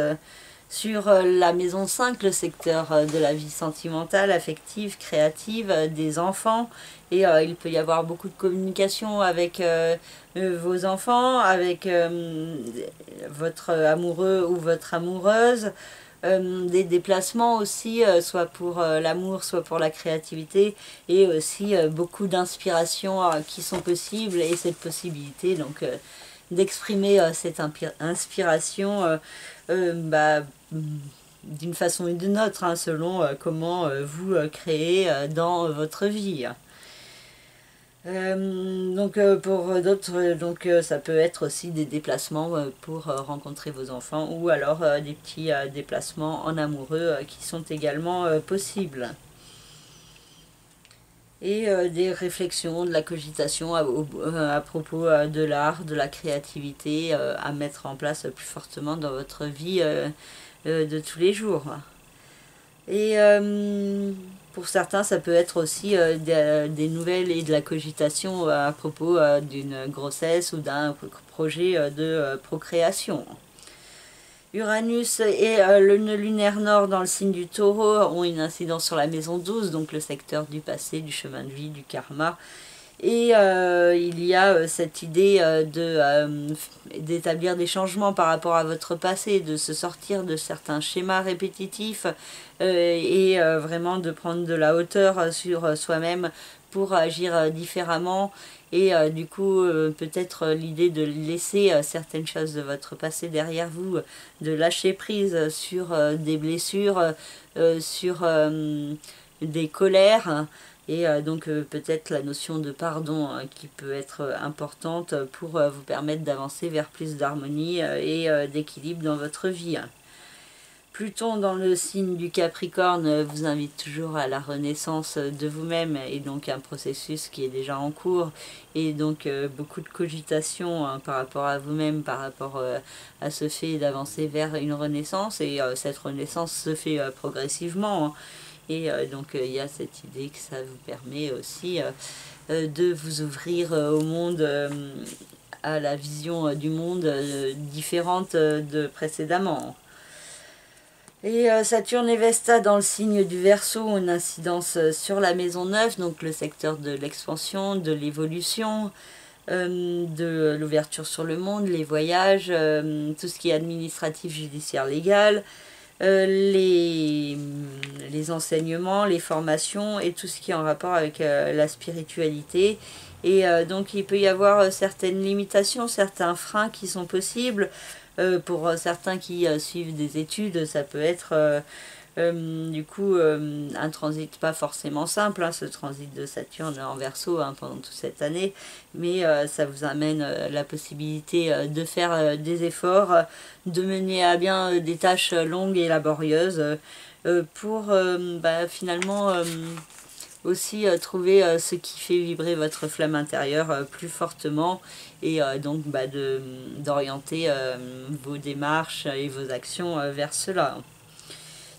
sur la maison 5, le secteur de la vie sentimentale, affective, créative, des enfants. Et il peut y avoir beaucoup de communication avec vos enfants, avec votre amoureux ou votre amoureuse. Des déplacements aussi, soit pour l'amour, soit pour la créativité, et aussi beaucoup d'inspirations qui sont possibles, et cette possibilité donc d'exprimer cette inspiration d'une façon ou d'une autre, hein, selon comment vous créez dans votre vie. Donc pour d'autres, ça peut être aussi des déplacements pour rencontrer vos enfants, ou alors des petits déplacements en amoureux qui sont également possibles. Et des réflexions, de la cogitation à propos de l'art, de la créativité à mettre en place plus fortement dans votre vie de tous les jours. Et pour certains, ça peut être aussi des nouvelles et de la cogitation à propos d'une grossesse ou d'un projet de procréation. Uranus et le nœud lunaire nord dans le signe du Taureau ont une incidence sur la maison 12, donc le secteur du passé, du chemin de vie, du karma. Et il y a cette idée d'établir des changements par rapport à votre passé, de se sortir de certains schémas répétitifs et vraiment de prendre de la hauteur sur soi-même pour agir différemment. Et du coup, peut-être l'idée de laisser certaines choses de votre passé derrière vous, de lâcher prise sur des blessures, sur des colères, et donc peut-être la notion de pardon qui peut être importante pour vous permettre d'avancer vers plus d'harmonie et d'équilibre dans votre vie. Pluton dans le signe du Capricorne vous invite toujours à la renaissance de vous-même, et donc un processus qui est déjà en cours, et donc beaucoup de cogitation par rapport à vous-même, par rapport à ce fait d'avancer vers une renaissance, et cette renaissance se fait progressivement, hein. Et donc il y a cette idée que ça vous permet aussi de vous ouvrir au monde, à la vision du monde différente de précédemment. Et Saturne et Vesta dans le signe du Verseau ont une incidence sur la maison 9, donc le secteur de l'expansion, de l'évolution, de l'ouverture sur le monde, les voyages, tout ce qui est administratif, judiciaire, légal, les enseignements, les formations et tout ce qui est en rapport avec la spiritualité. Et donc il peut y avoir certaines limitations, certains freins qui sont possibles. Pour certains qui suivent des études, ça peut être du coup un transit pas forcément simple, hein, ce transit de Saturne en Verseau, hein, pendant toute cette année, mais ça vous amène la possibilité de faire des efforts, de mener à bien des tâches longues et laborieuses pour finalement aussi trouver ce qui fait vibrer votre flamme intérieure plus fortement, et donc d'orienter vos démarches et vos actions vers cela.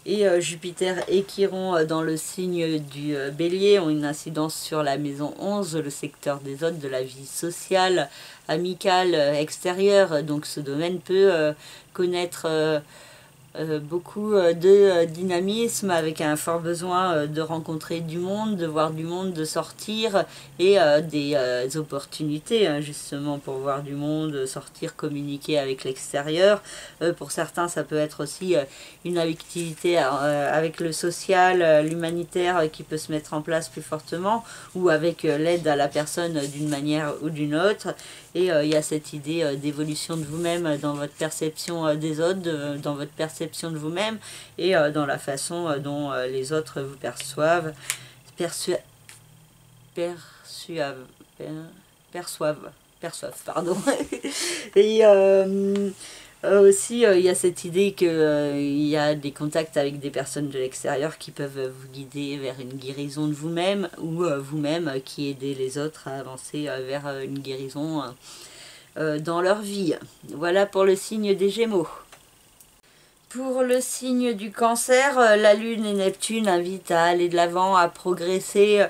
Et Jupiter et Chiron dans le signe du Bélier ont une incidence sur la maison 11, le secteur des autres, de la vie sociale, amicale, extérieure. Donc ce domaine peut connaître beaucoup de dynamisme, avec un fort besoin de rencontrer du monde, de voir du monde, de sortir, et des opportunités justement pour voir du monde, sortir, communiquer avec l'extérieur. Pour certains, ça peut être aussi une activité avec le social, l'humanitaire qui peut se mettre en place plus fortement, ou avec l'aide à la personne d'une manière ou d'une autre. Et il y a cette idée d'évolution de vous-même dans votre perception des autres, dans votre perception de vous-même, et dans la façon dont les autres vous perçoivent, perçoivent, pardon. Et aussi, il y a cette idée qu'il y a des contacts avec des personnes de l'extérieur qui peuvent vous guider vers une guérison de vous-même, ou vous-même qui aidez les autres à avancer vers une guérison dans leur vie. Voilà pour le signe des Gémeaux. Pour le signe du Cancer, la Lune et Neptune invitent à aller de l'avant, à progresser,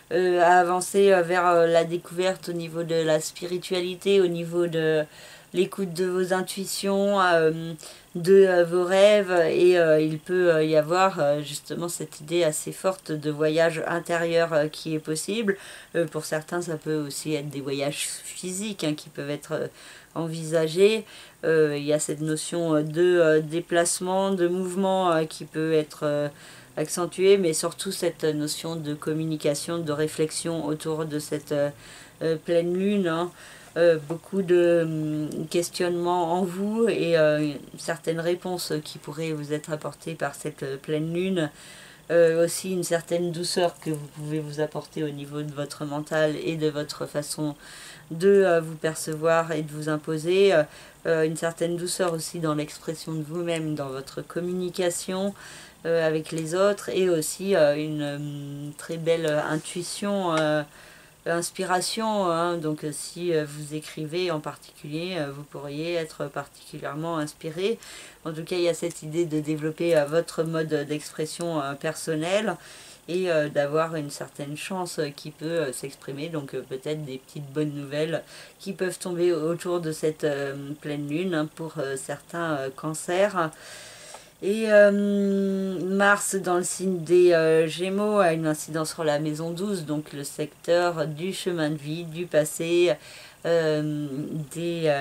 à avancer vers la découverte au niveau de la spiritualité, au niveau de l'écoute de vos intuitions, de vos rêves, et il peut y avoir justement cette idée assez forte de voyage intérieur qui est possible. Pour certains, ça peut aussi être des voyages physiques qui peuvent être envisagés. Il y a cette notion de déplacement, de mouvement qui peut être accentuée, mais surtout cette notion de communication, de réflexion autour de cette pleine lune. Beaucoup de questionnements en vous, et certaines réponses qui pourraient vous être apportées par cette pleine lune. Aussi une certaine douceur que vous pouvez vous apporter au niveau de votre mental et de votre façon de vous percevoir et de vous imposer. Une certaine douceur aussi dans l'expression de vous-même, dans votre communication avec les autres, et aussi une très belle intuition, inspiration. Donc si vous écrivez en particulier, vous pourriez être particulièrement inspiré. En tout cas, il y a cette idée de développer votre mode d'expression personnel, et d'avoir une certaine chance qui peut s'exprimer. Donc peut-être des petites bonnes nouvelles qui peuvent tomber autour de cette pleine lune pour certains cancers. Et Mars dans le signe des Gémeaux a une incidence sur la maison 12, donc le secteur du chemin de vie, du passé, des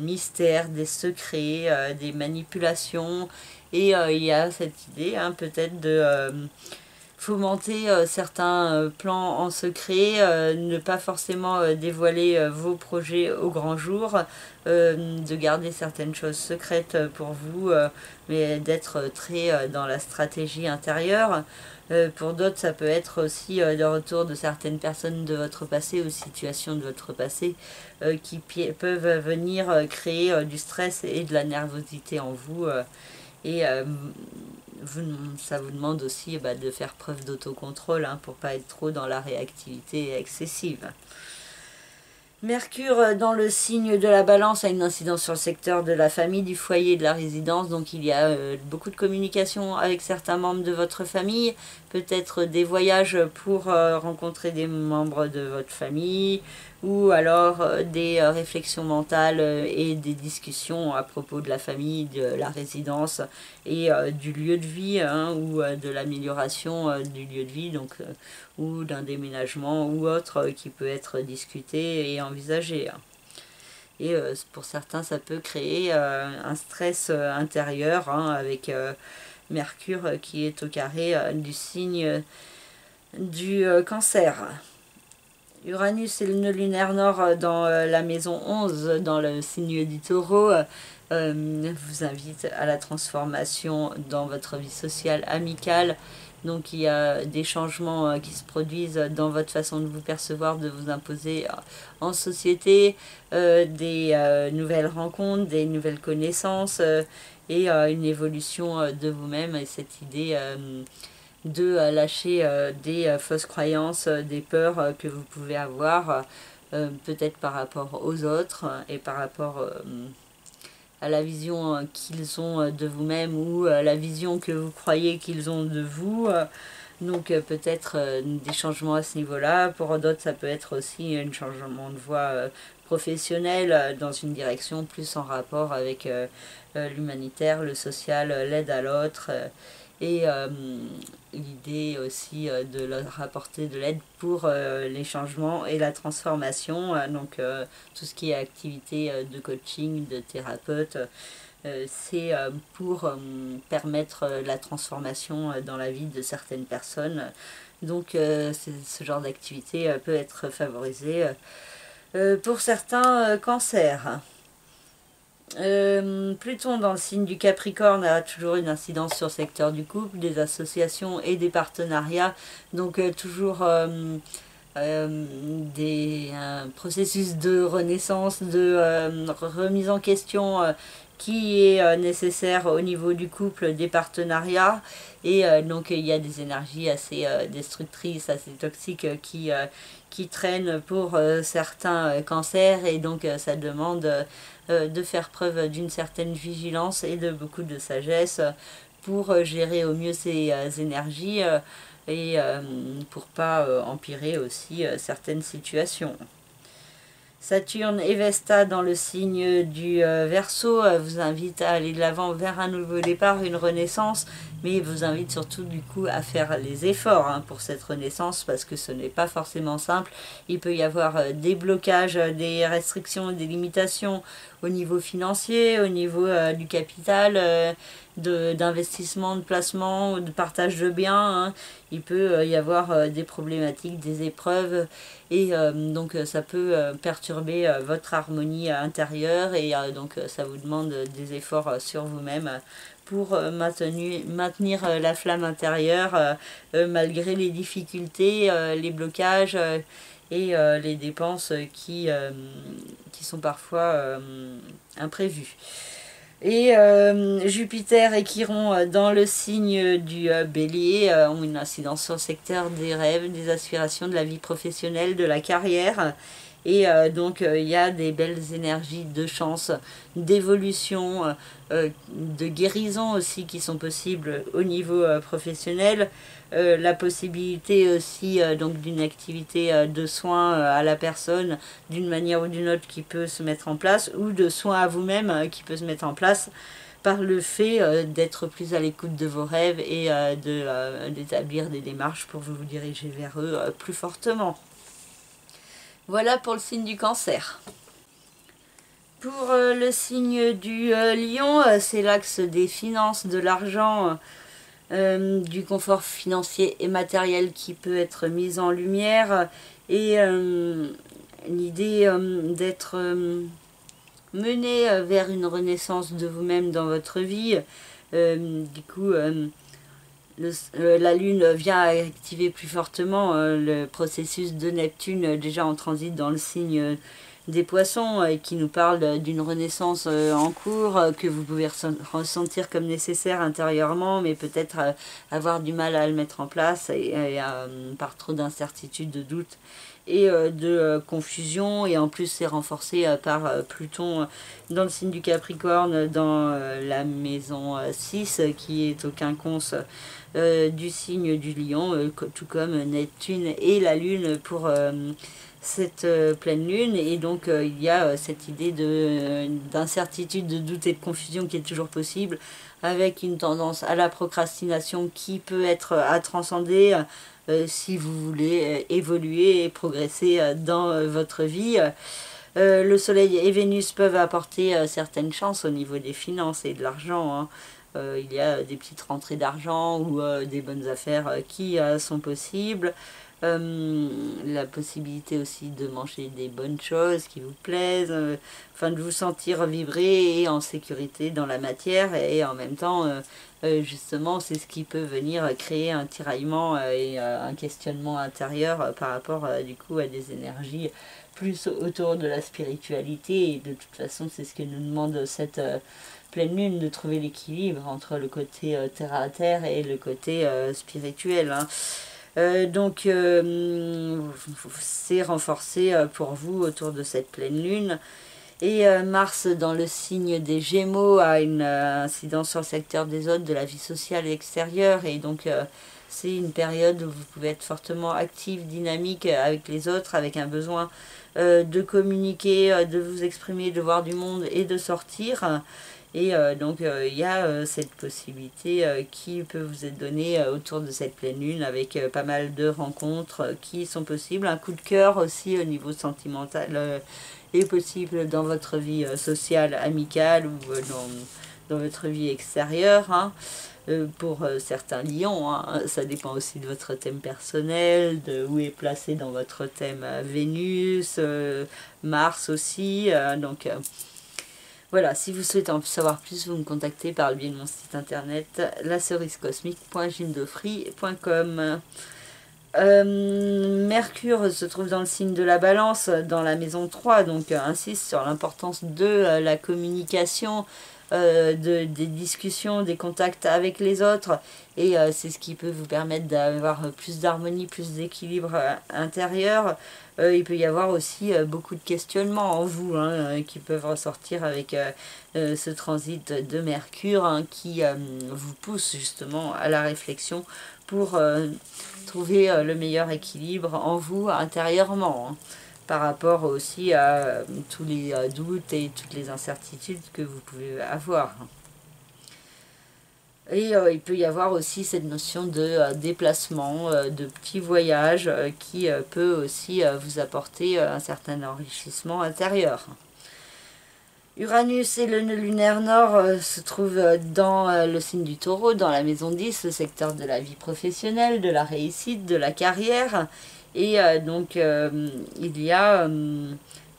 mystères, des secrets, des manipulations. Et il y a cette idée peut-être de fomenter certains plans en secret, ne pas forcément dévoiler vos projets au grand jour, de garder certaines choses secrètes pour vous, mais d'être très dans la stratégie intérieure. Pour d'autres, ça peut être aussi le retour de certaines personnes de votre passé ou situations de votre passé qui peuvent venir créer du stress et de la nervosité en vous. Et ça vous demande aussi de faire preuve d'autocontrôle pour pas être trop dans la réactivité excessive. Mercure dans le signe de la Balance a une incidence sur le secteur de la famille, du foyer et de la résidence. Donc il y a beaucoup de communication avec certains membres de votre famille, peut-être des voyages pour rencontrer des membres de votre famille, ou alors des réflexions mentales et des discussions à propos de la famille, de la résidence et du lieu de vie, ou de l'amélioration du lieu de vie, donc ou d'un déménagement ou autre qui peut être discuté et envisagé. Et pour certains, ça peut créer un stress intérieur avec Mercure qui est au carré du signe du Cancer. Uranus et le nœud lunaire nord dans la maison 11, dans le signe du Taureau, vous invite à la transformation dans votre vie sociale, amicale. Donc il y a des changements qui se produisent dans votre façon de vous percevoir, de vous imposer en société, des nouvelles rencontres, des nouvelles connaissances, et une évolution de vous-même, et cette idée de lâcher des fausses croyances, des peurs que vous pouvez avoir, peut-être par rapport aux autres et par rapport à la vision qu'ils ont de vous-même, ou la vision que vous croyez qu'ils ont de vous. Donc peut-être des changements à ce niveau-là. Pour d'autres, ça peut être aussi un changement de voie professionnelle dans une direction plus en rapport avec l'humanitaire, le social, l'aide à l'autre et l'idée aussi de leur apporter de l'aide pour les changements et la transformation, donc tout ce qui est activité de coaching, de thérapeute, c'est pour permettre la transformation dans la vie de certaines personnes. Donc ce genre d'activité peut être favorisé pour certains cancers. Pluton dans le signe du Capricorne a toujours une incidence sur le secteur du couple, des associations et des partenariats, donc toujours un processus de renaissance, de remise en question qui est nécessaire au niveau du couple, des partenariats, et donc il y a des énergies assez destructrices, assez toxiques qui traînent pour certains cancers, et donc ça demande de faire preuve d'une certaine vigilance et de beaucoup de sagesse pour gérer au mieux ces énergies et pour pas empirer aussi certaines situations. Saturne et Vesta dans le signe du Verseau vous invite à aller de l'avant vers un nouveau départ, une renaissance, mais vous invite surtout du coup à faire les efforts pour cette renaissance, parce que ce n'est pas forcément simple. Il peut y avoir des blocages, des restrictions, des limitations au niveau financier, au niveau du capital, d'investissement, de placement, de partage de biens. Il peut y avoir des problématiques, des épreuves, et donc ça peut perturber votre harmonie intérieure, et donc ça vous demande des efforts sur vous-même pour maintenir la flamme intérieure malgré les difficultés, les blocages et les dépenses qui sont parfois imprévues. Et Jupiter et Chiron dans le signe du Bélier ont une incidence sur le secteur des rêves, des aspirations, de la vie professionnelle, de la carrière. Et donc il y a des belles énergies de chance, d'évolution, de guérison aussi qui sont possibles au niveau professionnel. La possibilité aussi donc d'une activité de soins à la personne d'une manière ou d'une autre qui peut se mettre en place, ou de soins à vous-même qui peut se mettre en place par le fait d'être plus à l'écoute de vos rêves et d'établir des démarches pour vous diriger vers eux plus fortement. Voilà pour le signe du Cancer. Pour le signe du Lion, c'est l'axe des finances, de l'argent, du confort financier et matériel qui peut être mis en lumière, et l'idée d'être mené vers une renaissance de vous-même dans votre vie. Du coup, la Lune vient activer plus fortement le processus de Neptune déjà en transit dans le signe des Poissons, et qui nous parle d'une renaissance en cours que vous pouvez ressentir comme nécessaire intérieurement, mais peut-être avoir du mal à le mettre en place et par trop d'incertitude, de doute et de confusion. Et en plus c'est renforcé par Pluton dans le signe du Capricorne, dans la maison 6 qui est au quinconce du signe du Lion, tout comme Neptune et la Lune pour cette pleine lune. Et donc il y a cette idée d'incertitude, de doute et de confusion qui est toujours possible, avec une tendance à la procrastination qui peut être à transcender si vous voulez évoluer et progresser dans votre vie. Le Soleil et Vénus peuvent apporter certaines chances au niveau des finances et de l'argent. Il y a des petites rentrées d'argent ou des bonnes affaires qui sont possibles. La possibilité aussi de manger des bonnes choses qui vous plaisent, enfin de vous sentir vibrer et en sécurité dans la matière, et en même temps justement c'est ce qui peut venir créer un tiraillement et un questionnement intérieur par rapport du coup à des énergies plus autour de la spiritualité. Et de toute façon c'est ce que nous demande cette pleine lune, de trouver l'équilibre entre le côté terre à terre et le côté spirituel. Donc c'est renforcé pour vous autour de cette pleine lune. Et Mars dans le signe des Gémeaux a une incidence sur le secteur des autres, de la vie sociale et extérieure, et donc c'est une période où vous pouvez être fortement actif, dynamique avec les autres, avec un besoin de communiquer, de vous exprimer, de voir du monde et de sortir. Et donc il y a cette possibilité qui peut vous être donnée autour de cette pleine lune, avec pas mal de rencontres qui sont possibles. Un coup de cœur aussi au niveau sentimental est possible dans votre vie sociale, amicale ou dans votre vie extérieure. Hein. Pour certains lions, hein, ça dépend aussi de votre thème personnel, de où est placé dans votre thème Vénus, Mars aussi. Donc voilà, si vous souhaitez en savoir plus, vous me contactez par le biais de mon site internet lacerisecosmique.gindofree.com. Mercure se trouve dans le signe de la Balance, dans la maison 3, donc insiste sur l'importance de la communication, des discussions, des contacts avec les autres, et c'est ce qui peut vous permettre d'avoir plus d'harmonie, plus d'équilibre intérieur. Il peut y avoir aussi beaucoup de questionnements en vous, hein, qui peuvent ressortir avec ce transit de Mercure, hein, qui vous pousse justement à la réflexion pour trouver le meilleur équilibre en vous intérieurement, hein, par rapport aussi à tous les doutes et toutes les incertitudes que vous pouvez avoir. Et il peut y avoir aussi cette notion de déplacement, de petits voyages qui peut aussi vous apporter un certain enrichissement intérieur. Uranus et le nœud lunaire nord se trouvent dans le signe du Taureau, dans la maison 10, le secteur de la vie professionnelle, de la réussite, de la carrière. Et donc il y a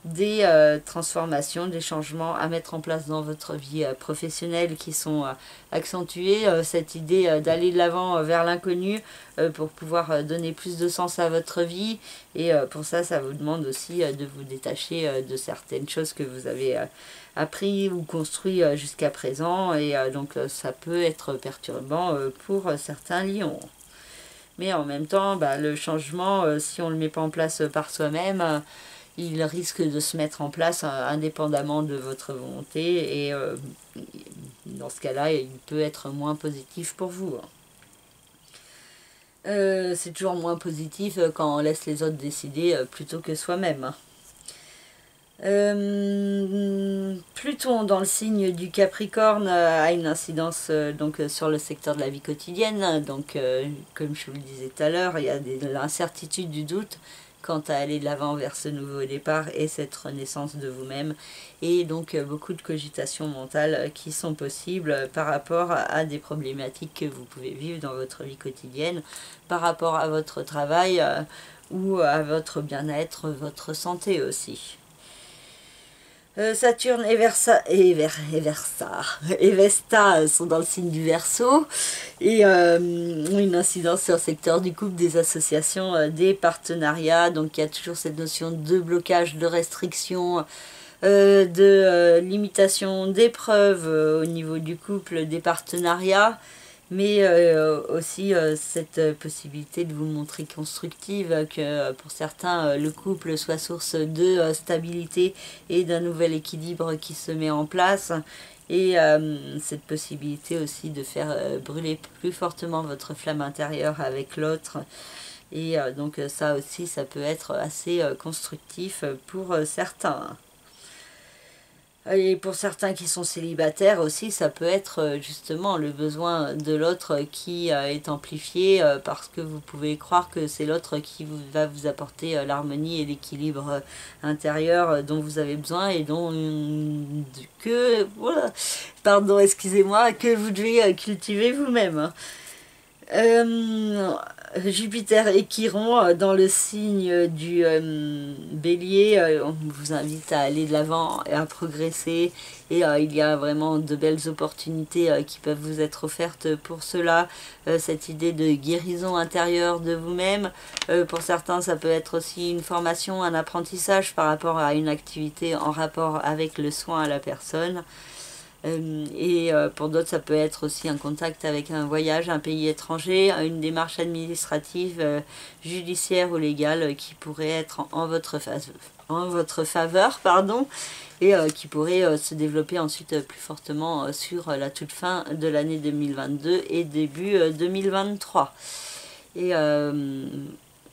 des transformations, des changements à mettre en place dans votre vie professionnelle qui sont accentués. Cette idée d'aller de l'avant vers l'inconnu pour pouvoir donner plus de sens à votre vie. Et pour ça, ça vous demande aussi de vous détacher de certaines choses que vous avez appris ou construit jusqu'à présent. Et donc ça peut être perturbant pour certains lions. Mais en même temps, le changement, si on ne le met pas en place par soi-même, il risque de se mettre en place indépendamment de votre volonté. Et dans ce cas-là, il peut être moins positif pour vous. C'est toujours moins positif quand on laisse les autres décider plutôt que soi-même. Pluton dans le signe du Capricorne a une incidence donc sur le secteur de la vie quotidienne. Donc comme je vous le disais tout à l'heure, il y a l'incertitude du doute quant à aller de l'avant vers ce nouveau départ et cette renaissance de vous-même, et donc beaucoup de cogitations mentales qui sont possibles par rapport à des problématiques que vous pouvez vivre dans votre vie quotidienne, par rapport à votre travail ou à votre bien-être, votre santé aussi. Saturne et Vesta sont dans le signe du Verseau et ont une incidence sur le secteur du couple, des associations, des partenariats. Donc il y a toujours cette notion de blocage, de restriction, de limitation, d'épreuves au niveau du couple, des partenariats. Mais aussi cette possibilité de vous montrer constructive, que pour certains le couple soit source de stabilité et d'un nouvel équilibre qui se met en place, et cette possibilité aussi de faire brûler plus fortement votre flamme intérieure avec l'autre. Et donc ça aussi, ça peut être assez constructif pour certains. Et pour certains qui sont célibataires aussi, ça peut être justement le besoin de l'autre qui est amplifié parce que vous pouvez croire que c'est l'autre qui va vous apporter l'harmonie et l'équilibre intérieur dont vous avez besoin et dont que vous devez cultiver vous-même. Jupiter et Chiron dans le signe du Bélier, on vous invite à aller de l'avant et à progresser, et il y a vraiment de belles opportunités qui peuvent vous être offertes pour cela. Cette idée de guérison intérieure de vous-même, pour certains ça peut être aussi une formation, un apprentissage par rapport à une activité en rapport avec le soin à la personne. Et pour d'autres ça peut être aussi un contact avec un voyage, un pays étranger, une démarche administrative, judiciaire ou légale qui pourrait être en votre faveur, et qui pourrait se développer ensuite plus fortement sur la toute fin de l'année 2022 et début 2023. Et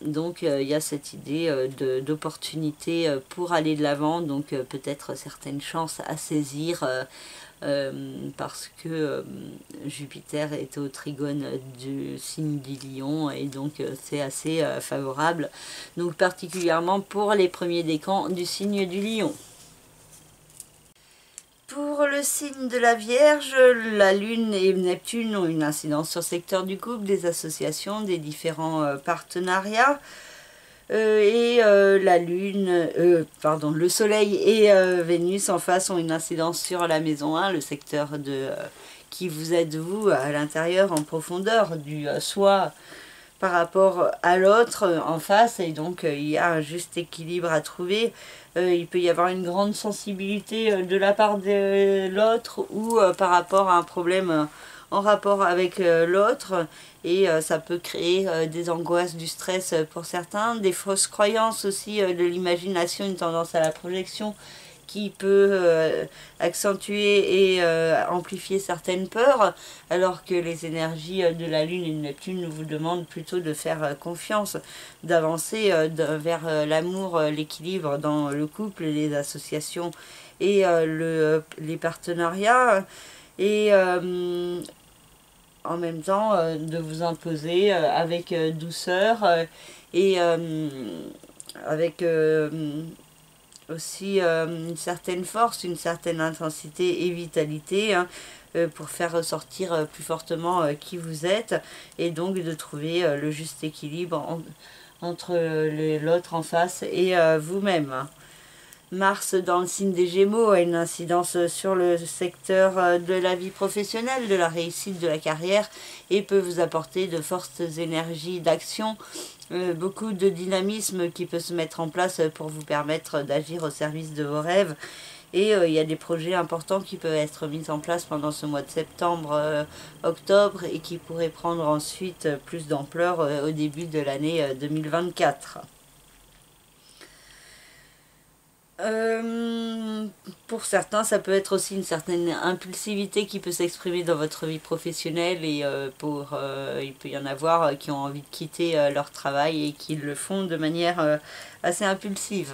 Donc il y a cette idée d'opportunité pour aller de l'avant, donc peut-être certaines chances à saisir parce que Jupiter est au trigone du signe du Lion et donc c'est assez favorable, donc particulièrement pour les premiers décans du signe du Lion. Pour le signe de la Vierge, la Lune et Neptune ont une incidence sur le secteur du couple, des associations, des différents partenariats. La Lune, le Soleil et Vénus en face ont une incidence sur la maison 1, le secteur de qui vous êtes vous à l'intérieur en profondeur du soi par rapport à l'autre en face, et donc il y a un juste équilibre à trouver. Il peut y avoir une grande sensibilité de la part de l'autre ou par rapport à un problème en rapport avec l'autre, et ça peut créer des angoisses, du stress pour certains, des fausses croyances aussi, de l'imagination, une tendance à la projection qui peut accentuer et amplifier certaines peurs, alors que les énergies de la Lune et de Neptune vous demandent plutôt de faire confiance, d'avancer vers l'amour, l'équilibre dans le couple, les associations et les partenariats, et en même temps de vous imposer avec douceur et avec aussi une certaine force, une certaine intensité et vitalité, hein, pour faire ressortir plus fortement qui vous êtes, et donc de trouver le juste équilibre entre l'autre en face et vous-même. Mars dans le signe des Gémeaux a une incidence sur le secteur de la vie professionnelle, de la réussite de la carrière, et peut vous apporter de fortes énergies d'action, beaucoup de dynamisme qui peut se mettre en place pour vous permettre d'agir au service de vos rêves. Et il y a des projets importants qui peuvent être mis en place pendant ce mois de septembre, octobre, et qui pourraient prendre ensuite plus d'ampleur au début de l'année 2024. Pour certains, ça peut être aussi une certaine impulsivité qui peut s'exprimer dans votre vie professionnelle, et il peut y en avoir qui ont envie de quitter leur travail et qui le font de manière assez impulsive.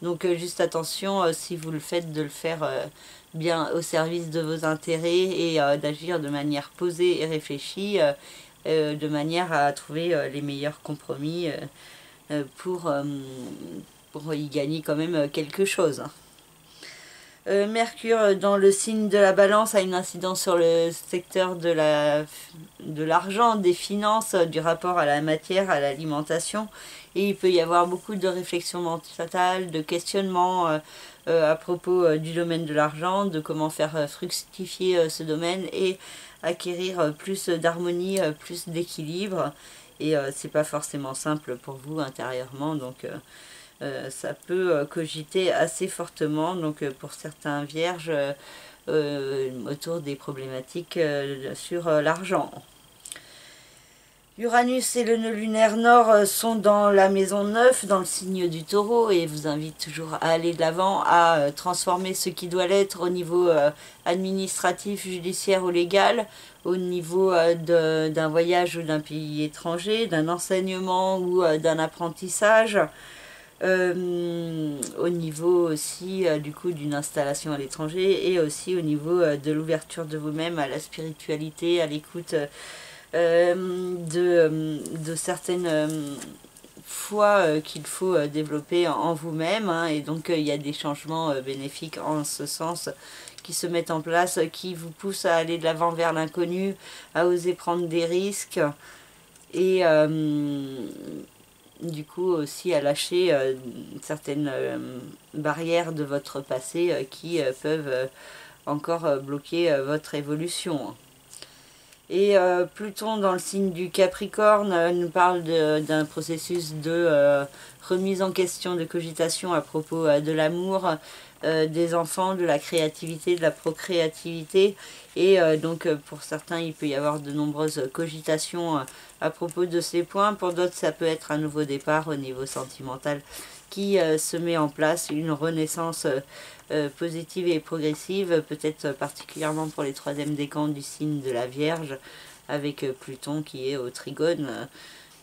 Donc juste attention, si vous le faites, de le faire bien au service de vos intérêts, et d'agir de manière posée et réfléchie, de manière à trouver les meilleurs compromis pour y gagner quand même quelque chose. Mercure dans le signe de la Balance a une incidence sur le secteur de l'argent, des finances, du rapport à la matière, à l'alimentation, et il peut y avoir beaucoup de réflexions mentales, de questionnements à propos du domaine de l'argent, de comment faire fructifier ce domaine et acquérir plus d'harmonie, plus d'équilibre, et c'est pas forcément simple pour vous intérieurement, donc ça peut cogiter assez fortement, donc pour certains vierges, autour des problématiques sur l'argent. Uranus et le nœud lunaire nord sont dans la maison 9, dans le signe du Taureau, et vous invitent toujours à aller de l'avant, à transformer ce qui doit l'être au niveau administratif, judiciaire ou légal, au niveau d'un voyage ou d'un pays étranger, d'un enseignement ou d'un apprentissage. Au niveau aussi du coup d'une installation à l'étranger, et aussi au niveau de l'ouverture de vous-même à la spiritualité, à l'écoute de certaines foi qu'il faut développer en vous-même, hein, et donc il y a des changements bénéfiques en ce sens qui se mettent en place, qui vous poussent à aller de l'avant vers l'inconnu, à oser prendre des risques, et du coup aussi à lâcher certaines barrières de votre passé qui peuvent encore bloquer votre évolution. Et Pluton dans le signe du Capricorne nous parle d'un processus de remise en question, de cogitation à propos de l'amour, des enfants, de la créativité, de la procréativité, et donc pour certains il peut y avoir de nombreuses cogitations à propos de ces points. Pour d'autres ça peut être un nouveau départ au niveau sentimental qui se met en place, une renaissance positive et progressive, peut-être particulièrement pour les troisièmes décans du signe de la Vierge, avec Pluton qui est au trigone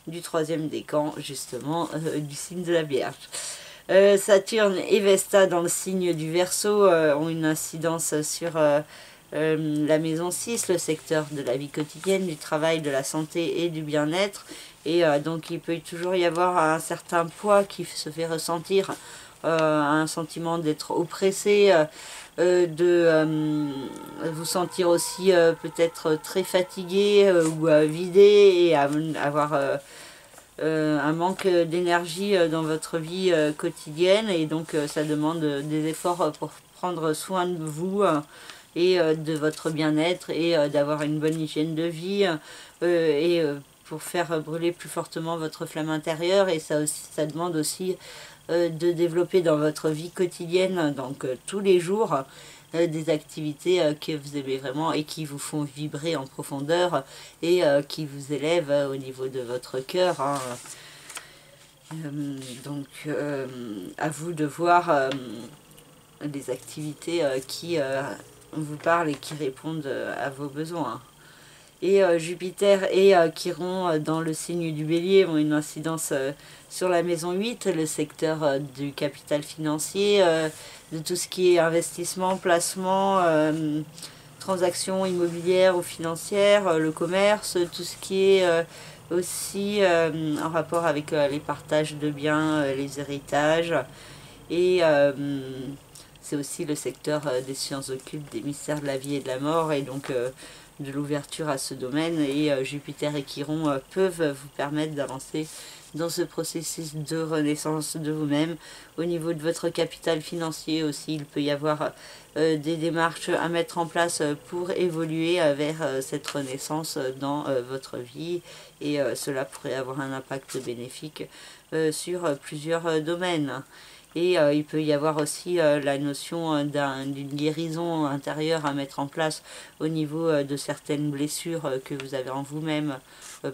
du troisième décan, justement, du signe de la Vierge. Saturne et Vesta dans le signe du Verseau ont une incidence sur la maison 6, le secteur de la vie quotidienne, du travail, de la santé et du bien-être. Et donc il peut toujours y avoir un certain poids qui se fait ressentir, un sentiment d'être oppressé, de vous sentir aussi peut-être très fatigué ou vidé et avoir un manque d'énergie dans votre vie quotidienne. Et donc ça demande des efforts pour prendre soin de vous et de votre bien-être et d'avoir une bonne hygiène de vie et pour faire brûler plus fortement votre flamme intérieure. Et ça demande aussi de développer dans votre vie quotidienne, donc tous les jours, des activités que vous aimez vraiment et qui vous font vibrer en profondeur et qui vous élèvent au niveau de votre cœur, hein. Donc à vous de voir les activités qui vous parlent et qui répondent à vos besoins. Et Jupiter et Chiron dans le signe du Bélier ont une incidence sur la maison 8, le secteur du capital financier, de tout ce qui est investissement, placement, transactions immobilières ou financières, le commerce, tout ce qui est aussi en rapport avec les partages de biens, les héritages. Et c'est aussi le secteur des sciences occultes, des mystères de la vie et de la mort, et donc de l'ouverture à ce domaine. Et Jupiter et Chiron peuvent vous permettre d'avancer dans ce processus de renaissance de vous-même. Au niveau de votre capital financier aussi, il peut y avoir des démarches à mettre en place pour évoluer vers cette renaissance dans votre vie, et cela pourrait avoir un impact bénéfique sur plusieurs domaines. Et il peut y avoir aussi la notion d'une guérison intérieure à mettre en place au niveau de certaines blessures que vous avez en vous-même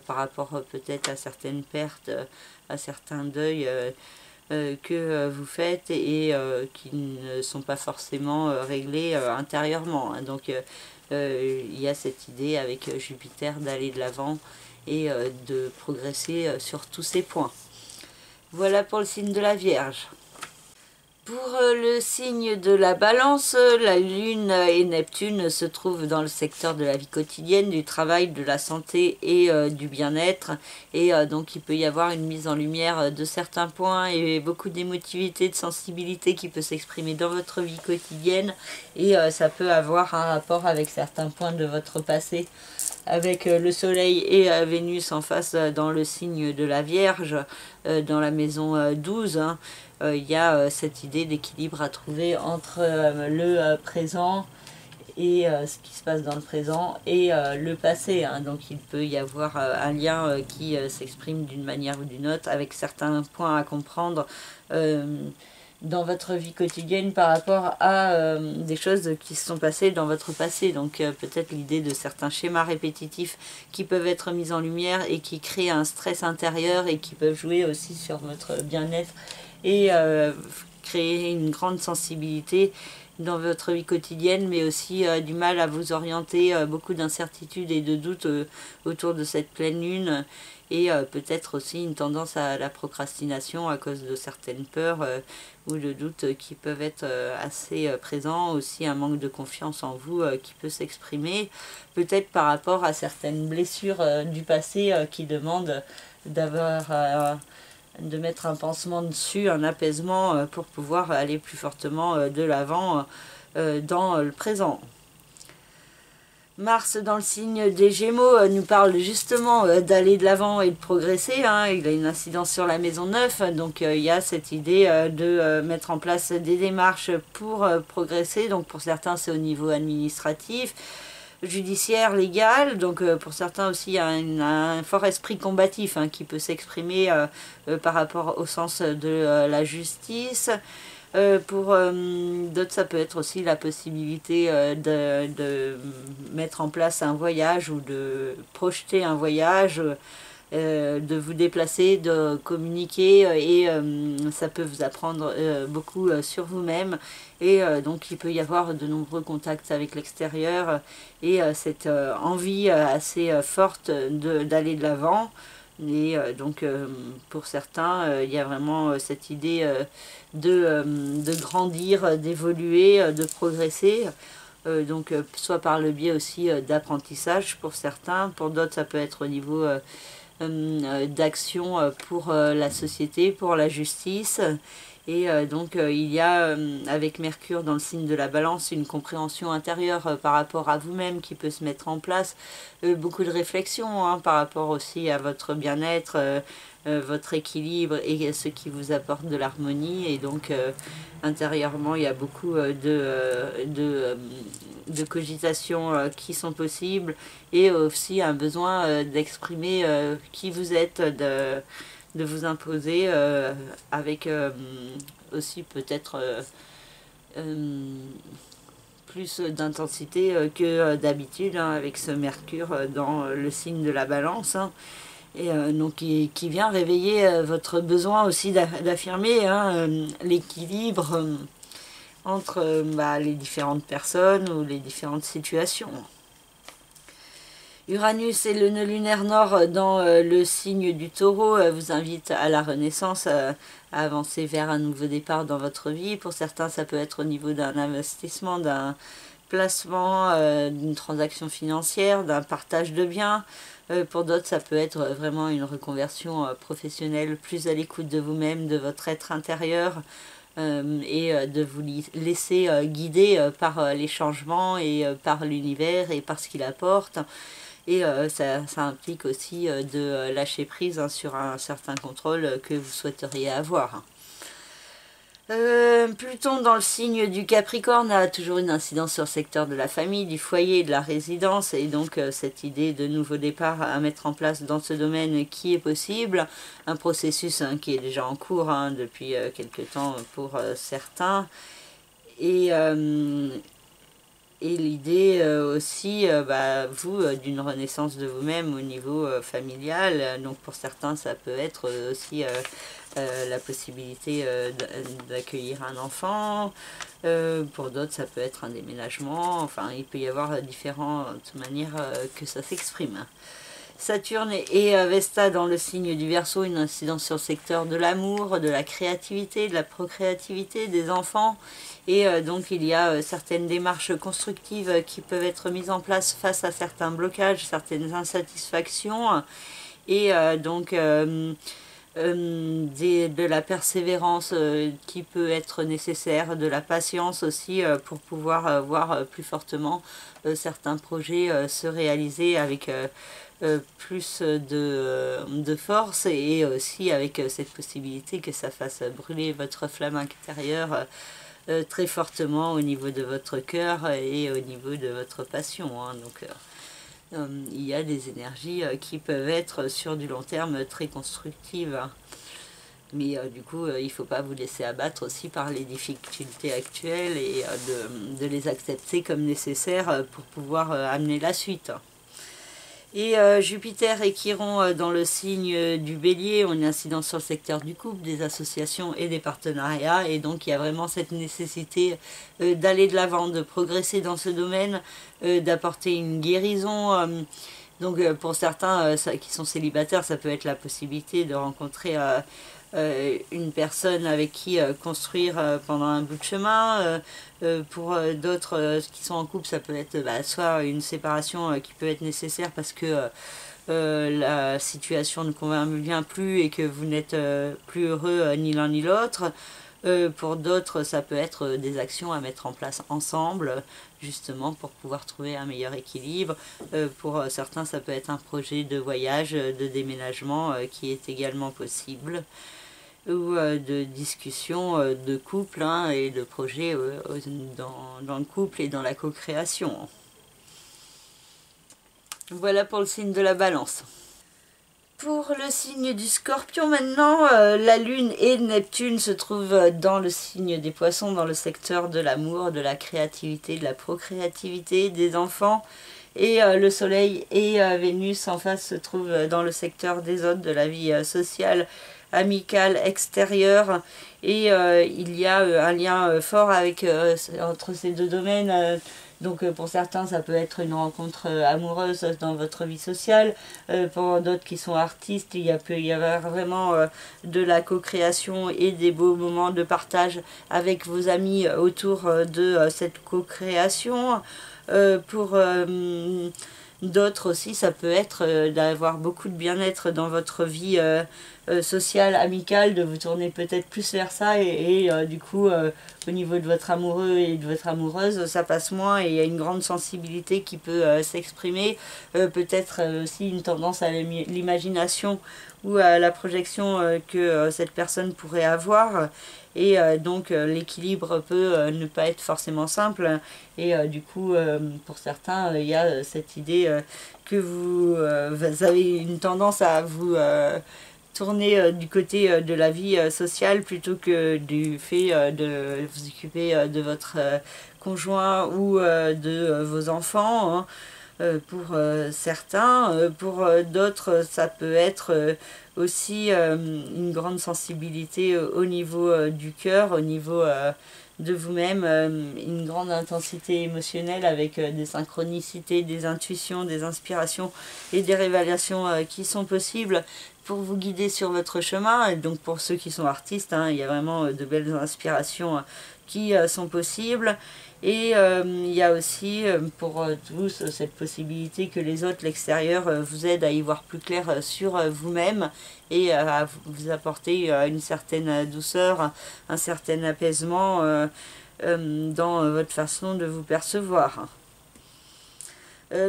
par rapport peut-être à certaines pertes, à certains deuils que vous faites et qui ne sont pas forcément réglés intérieurement. Donc il y a cette idée avec Jupiter d'aller de l'avant et de progresser sur tous ces points. Voilà pour le signe de la Vierge. Pour le signe de la Balance, la Lune et Neptune se trouvent dans le secteur de la vie quotidienne, du travail, de la santé et du bien-être. Et donc il peut y avoir une mise en lumière de certains points et beaucoup d'émotivité, de sensibilité qui peut s'exprimer dans votre vie quotidienne. Et ça peut avoir un rapport avec certains points de votre passé, avec le Soleil et Vénus en face dans le signe de la Vierge, dans la maison 12. Hein. Il y a cette idée d'équilibre à trouver entre le présent et ce qui se passe dans le présent et le passé. Hein. Donc il peut y avoir un lien qui s'exprime d'une manière ou d'une autre, avec certains points à comprendre dans votre vie quotidienne par rapport à des choses qui se sont passées dans votre passé. Donc peut-être l'idée de certains schémas répétitifs qui peuvent être mis en lumière et qui créent un stress intérieur et qui peuvent jouer aussi sur votre bien-être et créer une grande sensibilité dans votre vie quotidienne, mais aussi du mal à vous orienter, beaucoup d'incertitudes et de doutes autour de cette pleine lune, et peut-être aussi une tendance à la procrastination à cause de certaines peurs ou de doutes qui peuvent être assez présents, aussi un manque de confiance en vous qui peut s'exprimer, peut-être par rapport à certaines blessures du passé qui demandent d'avoir de mettre un pansement dessus, un apaisement pour pouvoir aller plus fortement de l'avant dans le présent. Mars dans le signe des Gémeaux nous parle justement d'aller de l'avant et de progresser. Hein. Il a une incidence sur la maison 9, donc il y a cette idée de mettre en place des démarches pour progresser. Donc pour certains c'est au niveau administratif, judiciaire, légal, donc pour certains aussi il y a un fort esprit combatif hein, qui peut s'exprimer par rapport au sens de la justice. Pour d'autres ça peut être aussi la possibilité de mettre en place un voyage ou de projeter un voyage, de vous déplacer, de communiquer, et ça peut vous apprendre beaucoup sur vous-même, et donc il peut y avoir de nombreux contacts avec l'extérieur et cette envie assez forte d'aller de l'avant, Et donc pour certains, il y a vraiment cette idée de grandir, d'évoluer, de progresser. Donc soit par le biais aussi d'apprentissage pour certains, pour d'autres ça peut être au niveau d'action pour la société, pour la justice. Et donc il y a avec Mercure dans le signe de la Balance une compréhension intérieure par rapport à vous-même qui peut se mettre en place, beaucoup de réflexion hein, par rapport aussi à votre bien-être, votre équilibre et ce qui vous apporte de l'harmonie. Et donc intérieurement il y a beaucoup de cogitations qui sont possibles, et aussi un besoin d'exprimer qui vous êtes, de vous imposer avec aussi peut-être plus d'intensité que d'habitude hein, avec ce Mercure dans le signe de la Balance hein, et donc qui vient réveiller votre besoin aussi d'affirmer hein, l'équilibre entre les différentes personnes ou les différentes situations. Uranus et le nœud lunaire nord dans le signe du Taureau vous invite à la renaissance, à avancer vers un nouveau départ dans votre vie. Pour certains, ça peut être au niveau d'un investissement, d'un placement, d'une transaction financière, d'un partage de biens. Pour d'autres, ça peut être vraiment une reconversion professionnelle, plus à l'écoute de vous-même, de votre être intérieur, et de vous laisser guider par les changements et par l'univers et par ce qu'il apporte. Et ça implique aussi de lâcher prise hein, sur un certain contrôle que vous souhaiteriez avoir. Pluton dans le signe du Capricorne a toujours une incidence sur le secteur de la famille, du foyer et de la résidence, et donc cette idée de nouveau départ à mettre en place dans ce domaine qui est possible, un processus hein, qui est déjà en cours hein, depuis quelque temps pour certains, et l'idée aussi, vous, d'une renaissance de vous-même au niveau familial. Donc pour certains, ça peut être aussi la possibilité d'accueillir un enfant. Pour d'autres, ça peut être un déménagement. Enfin, il peut y avoir différentes manières que ça s'exprime. Saturne et Vesta dans le signe du Verseau, une incidence sur le secteur de l'amour, de la créativité, de la procréativité, des enfants. Et donc il y a certaines démarches constructives qui peuvent être mises en place face à certains blocages, certaines insatisfactions. Et donc de la persévérance qui peut être nécessaire, de la patience aussi pour pouvoir voir plus fortement certains projets se réaliser avec plus de force, et aussi avec cette possibilité que ça fasse brûler votre flamme intérieure très fortement au niveau de votre cœur et au niveau de votre passion. Hein. Donc il y a des énergies qui peuvent être sur du long terme très constructives. Hein. Mais du coup, il ne faut pas vous laisser abattre aussi par les difficultés actuelles et de les accepter comme nécessaires pour pouvoir amener la suite. Et Jupiter et Chiron dans le signe du Bélier ont une incidence sur le secteur du couple, des associations et des partenariats. Et donc il y a vraiment cette nécessité d'aller de l'avant, de progresser dans ce domaine, d'apporter une guérison. Donc pour certains qui sont célibataires, ça peut être la possibilité de rencontrer une personne avec qui construire pendant un bout de chemin. Pour d'autres qui sont en couple, ça peut être soit une séparation qui peut être nécessaire parce que la situation ne convient plus et que vous n'êtes plus heureux ni l'un ni l'autre. Pour d'autres, ça peut être des actions à mettre en place ensemble, justement pour pouvoir trouver un meilleur équilibre. Pour certains, ça peut être un projet de voyage, de déménagement qui est également possible, ou de discussion de couple hein, et de projets dans le couple et dans la co-création. Voilà pour le signe de la Balance. Pour le signe du Scorpion maintenant, la Lune et Neptune se trouvent dans le signe des Poissons, dans le secteur de l'amour, de la créativité, de la procréativité, des enfants. Et le Soleil et Vénus en face se trouvent dans le secteur des autres, de la vie sociale, amicale, extérieure. Et il y a un lien fort avec, entre ces deux domaines, Donc pour certains, ça peut être une rencontre amoureuse dans votre vie sociale. Pour d'autres qui sont artistes, peut y avoir vraiment de la co-création et des beaux moments de partage avec vos amis autour de cette co-création. Pour d'autres aussi, ça peut être d'avoir beaucoup de bien-être dans votre vie sociale, amicale, de vous tourner peut-être plus vers ça et du coup, au niveau de votre amoureux et de votre amoureuse, ça passe moins et il y a une grande sensibilité qui peut s'exprimer. Peut-être aussi une tendance à l'imagination ou à la projection que cette personne pourrait avoir. Et donc l'équilibre peut ne pas être forcément simple et du coup pour certains il y a cette idée que vous avez une tendance à vous tourner du côté de la vie sociale plutôt que du fait de vous occuper de votre conjoint ou de vos enfants, hein. Pour certains, pour d'autres ça peut être aussi une grande sensibilité au niveau du cœur, au niveau de vous-même, une grande intensité émotionnelle avec des synchronicités, des intuitions, des inspirations et des révélations qui sont possibles pour vous guider sur votre chemin. Et donc pour ceux qui sont artistes, hein, il y a vraiment de belles inspirations qui sont possibles. Et il y a aussi pour tous cette possibilité que les autres, l'extérieur, vous aident à y voir plus clair sur vous-même et à vous apporter une certaine douceur, un certain apaisement dans votre façon de vous percevoir.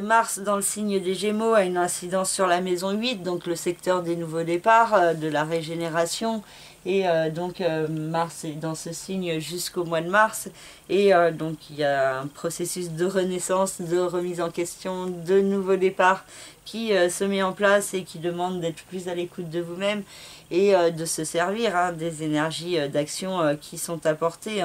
Mars dans le signe des Gémeaux a une incidence sur la maison 8, donc le secteur des nouveaux départs, de la régénération. Et donc Mars est dans ce signe jusqu'au mois de mars. Et donc il y a un processus de renaissance, de remise en question, de nouveau départ qui se met en place et qui demande d'être plus à l'écoute de vous-même et de se servir des énergies d'action qui sont apportées.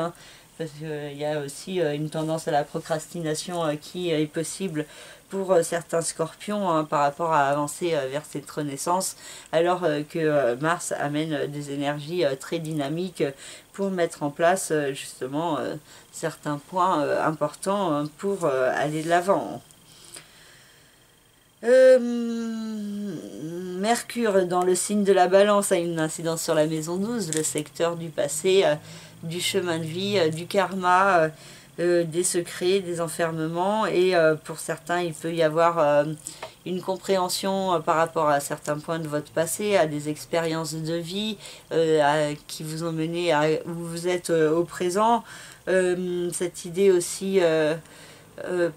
Parce qu'il y a aussi une tendance à la procrastination qui est possible pour certains scorpions par rapport à avancer vers cette renaissance, alors que Mars amène des énergies très dynamiques pour mettre en place justement certains points importants pour aller de l'avant. Mercure dans le signe de la Balance a une incidence sur la maison 12, le secteur du passé, du chemin de vie, du karma, des secrets, des enfermements. Et pour certains, il peut y avoir une compréhension par rapport à certains points de votre passé, à des expériences de vie qui vous ont mené à où vous êtes au présent. Cette idée aussi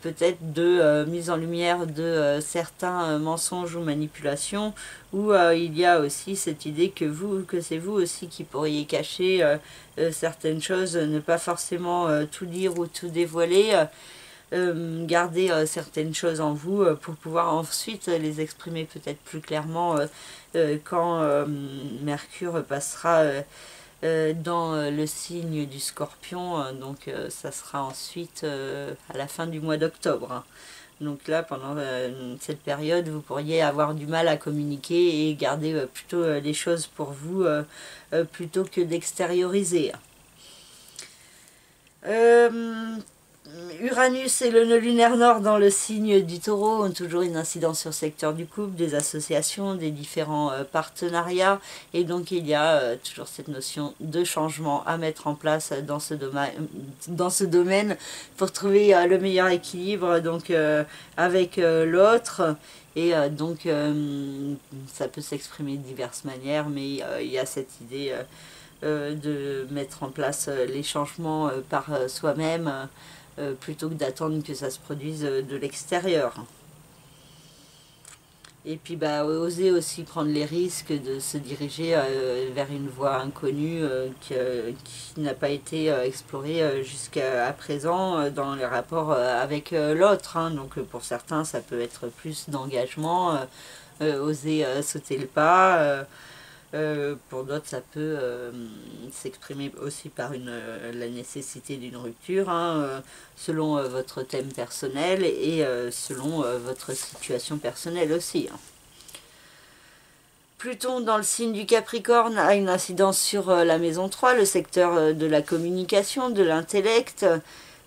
peut-être de mise en lumière de certains mensonges ou manipulations, où il y a aussi cette idée que c'est vous aussi qui pourriez cacher certaines choses, ne pas forcément tout dire ou tout dévoiler, garder certaines choses en vous pour pouvoir ensuite les exprimer peut-être plus clairement quand Mercure passera dans le signe du Scorpion, donc ça sera ensuite à la fin du mois d'octobre. Donc là, pendant cette période, vous pourriez avoir du mal à communiquer et garder plutôt les choses pour vous plutôt que d'extérioriser. Uranus et le nœud lunaire nord dans le signe du Taureau ont toujours une incidence sur le secteur du couple, des associations, des différents partenariats. Et donc il y a toujours cette notion de changement à mettre en place dans ce domaine pour trouver le meilleur équilibre donc, avec l'autre. Et donc ça peut s'exprimer de diverses manières, mais il y a cette idée de mettre en place les changements par soi-même, plutôt que d'attendre que ça se produise de l'extérieur. Et puis oser aussi prendre les risques de se diriger vers une voie inconnue qui n'a pas été explorée jusqu'à présent dans les rapports avec l'autre. Donc pour certains ça peut être plus d'engagement, oser sauter le pas. Pour d'autres, ça peut s'exprimer aussi par la nécessité d'une rupture, selon votre thème personnel et selon votre situation personnelle aussi. Pluton dans le signe du Capricorne a une incidence sur la maison 3, le secteur de la communication, de l'intellect,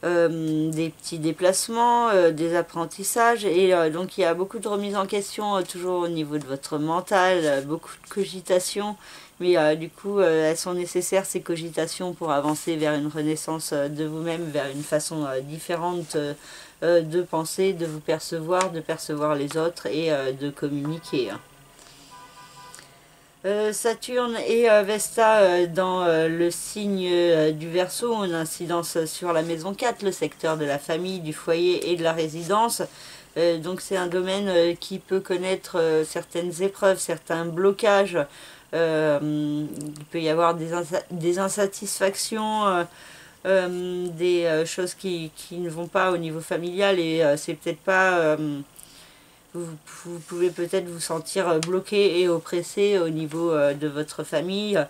des petits déplacements, des apprentissages, et donc il y a beaucoup de remises en question toujours au niveau de votre mental, beaucoup de cogitations, mais du coup elles sont nécessaires, ces cogitations, pour avancer vers une renaissance de vous-même, vers une façon différente de penser, de vous percevoir, de percevoir les autres et de communiquer. Saturne et Vesta dans le signe du Verseau ont une incidence sur la maison 4, le secteur de la famille, du foyer et de la résidence. Donc c'est un domaine qui peut connaître certaines épreuves, certains blocages. Il peut y avoir des insatisfactions, des choses qui ne vont pas au niveau familial, et c'est peut-être pas... vous pouvez peut-être vous sentir bloqué et oppressé au niveau de votre famille,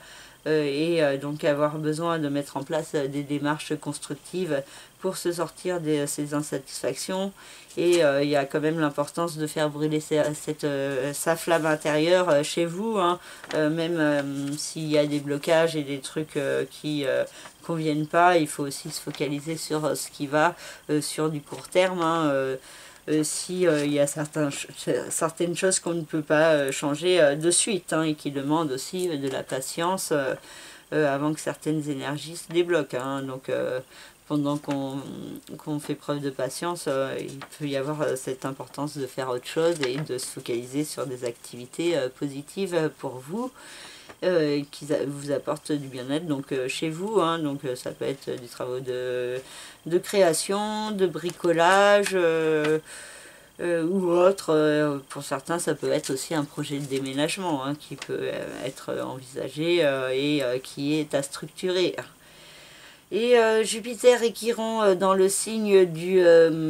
et donc avoir besoin de mettre en place des démarches constructives pour se sortir de ces insatisfactions. Et il y a quand même l'importance de faire brûler sa flamme intérieure chez vous, hein, même s'il y a des blocages et des trucs qui conviennent pas. Il faut aussi se focaliser sur ce qui va sur du court terme, hein, si il y a certaines choses qu'on ne peut pas changer de suite, hein, et qui demandent aussi de la patience avant que certaines énergies se débloquent, hein. Donc pendant qu'on fait preuve de patience, il peut y avoir cette importance de faire autre chose et de se focaliser sur des activités positives pour vous, qui vous apportent du bien-être, donc chez vous, hein. Donc ça peut être des travaux de création, de bricolage, ou autre. Pour certains, ça peut être aussi un projet de déménagement, hein, qui peut être envisagé et qui est à structurer. Et Jupiter et Chiron dans le signe du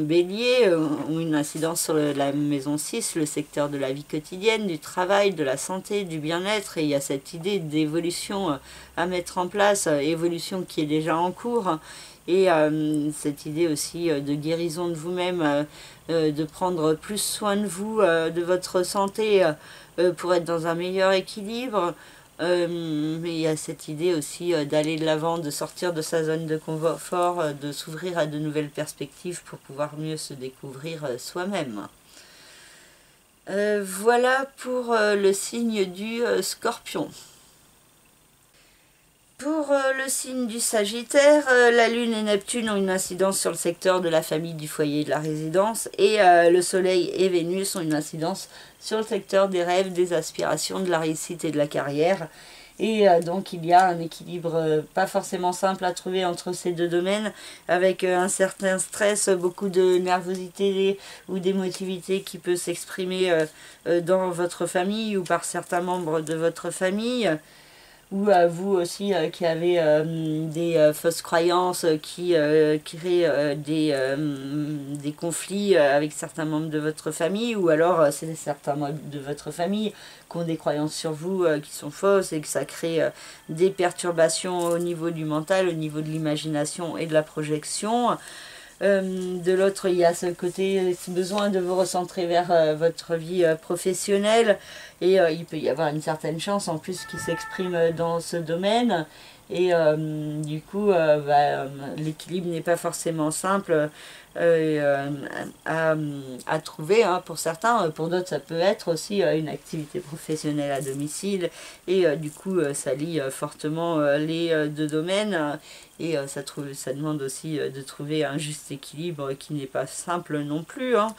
Bélier ont une incidence sur la maison 6, le secteur de la vie quotidienne, du travail, de la santé, du bien-être. Et il y a cette idée d'évolution à mettre en place, évolution qui est déjà en cours. Et cette idée aussi de guérison de vous-même, de prendre plus soin de vous, de votre santé, pour être dans un meilleur équilibre. Mais il y a cette idée aussi d'aller de l'avant, de sortir de sa zone de confort, de s'ouvrir à de nouvelles perspectives pour pouvoir mieux se découvrir soi-même. Voilà pour le signe du Scorpion. Pour le signe du Sagittaire, la Lune et Neptune ont une incidence sur le secteur de la famille, du foyer et de la résidence, et le Soleil et Vénus ont une incidence sur le secteur des rêves, des aspirations, de la réussite et de la carrière. Et donc il y a un équilibre pas forcément simple à trouver entre ces deux domaines, avec un certain stress, beaucoup de nervosité ou d'émotivité qui peut s'exprimer dans votre famille ou par certains membres de votre famille. Ou à vous aussi qui avez des fausses croyances qui créent des conflits avec certains membres de votre famille, ou alors c'est certains membres de votre famille qui ont des croyances sur vous qui sont fausses, et que ça crée des perturbations au niveau du mental, au niveau de l'imagination et de la projection. De l'autre, il y a ce côté, ce besoin de vous recentrer vers votre vie professionnelle, et il peut y avoir une certaine chance en plus qui s'exprime dans ce domaine, et du coup l'équilibre n'est pas forcément simple à trouver, hein, pour certains. Pour d'autres, ça peut être aussi une activité professionnelle à domicile, et du coup ça lie fortement les deux domaines, et ça demande aussi de trouver un juste équilibre qui n'est pas simple non plus, hein.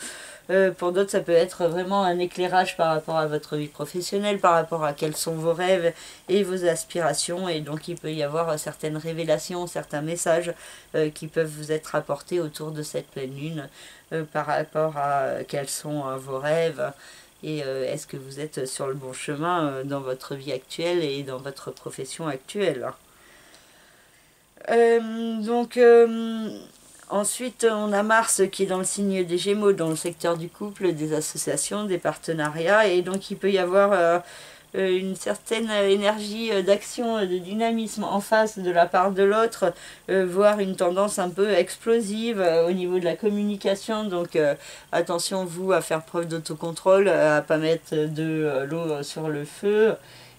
Pour d'autres, ça peut être vraiment un éclairage par rapport à votre vie professionnelle, par rapport à quels sont vos rêves et vos aspirations, et donc il peut y avoir certaines révélations, certains messages qui peuvent vous être apportés autour de cette pleine lune, par rapport à quels sont vos rêves, et est-ce que vous êtes sur le bon chemin dans votre vie actuelle et dans votre profession actuelle. Ensuite, on a Mars qui est dans le signe des Gémeaux, dans le secteur du couple, des associations, des partenariats, et donc il peut y avoir une certaine énergie d'action, de dynamisme en face de la part de l'autre, voire une tendance un peu explosive au niveau de la communication. Donc attention, vous, à faire preuve d'autocontrôle, à pas mettre de l'eau sur le feu,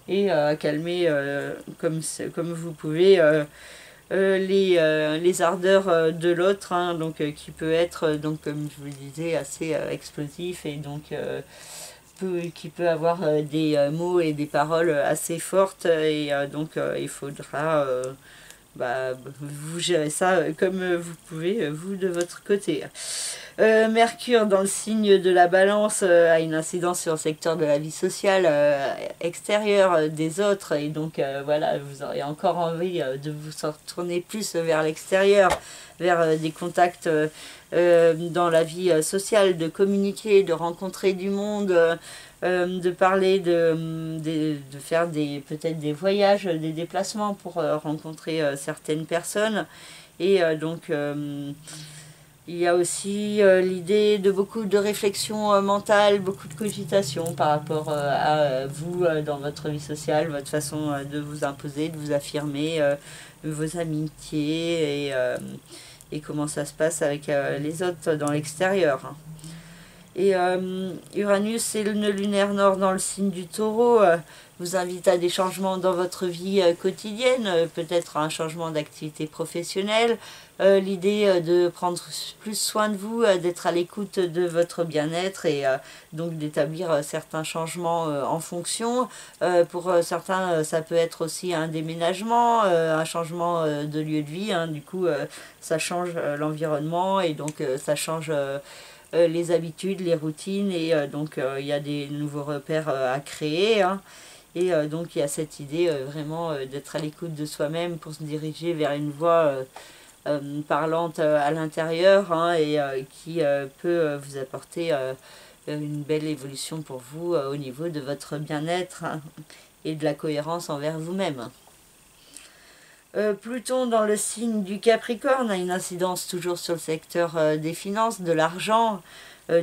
et à calmer comme vous pouvez les ardeurs de l'autre, hein, donc qui peut être, donc comme je vous le disais, assez explosif et donc qui peut avoir des mots et des paroles assez fortes et donc il faudra vous gérez ça comme vous pouvez, vous de votre côté. Mercure dans le signe de la Balance a une incidence sur le secteur de la vie sociale extérieure des autres et donc voilà, vous aurez encore envie de vous tourner plus vers l'extérieur, vers des contacts dans la vie sociale, de communiquer, de rencontrer du monde, de parler, de faire peut-être des voyages, des déplacements pour rencontrer certaines personnes et donc il y a aussi l'idée de beaucoup de réflexion mentale, beaucoup de cogitation par rapport à vous dans votre vie sociale, votre façon de vous imposer, de vous affirmer, vos amitiés et comment ça se passe avec les autres dans l'extérieur. Et Uranus et le nœud lunaire nord dans le signe du Taureau vous invite à des changements dans votre vie quotidienne, peut-être un changement d'activité professionnelle, l'idée de prendre plus soin de vous, d'être à l'écoute de votre bien-être et donc d'établir certains changements en fonction. Pour certains, ça peut être aussi un déménagement, un changement de lieu de vie, hein, du coup ça change l'environnement et donc ça change les habitudes, les routines et donc il y a des nouveaux repères à créer, hein. Et donc il y a cette idée vraiment d'être à l'écoute de soi-même pour se diriger vers une voie parlante à l'intérieur, hein, et qui peut vous apporter une belle évolution pour vous au niveau de votre bien-être, hein, et de la cohérence envers vous-même. Pluton dans le signe du Capricorne a une incidence toujours sur le secteur des finances, de l'argent,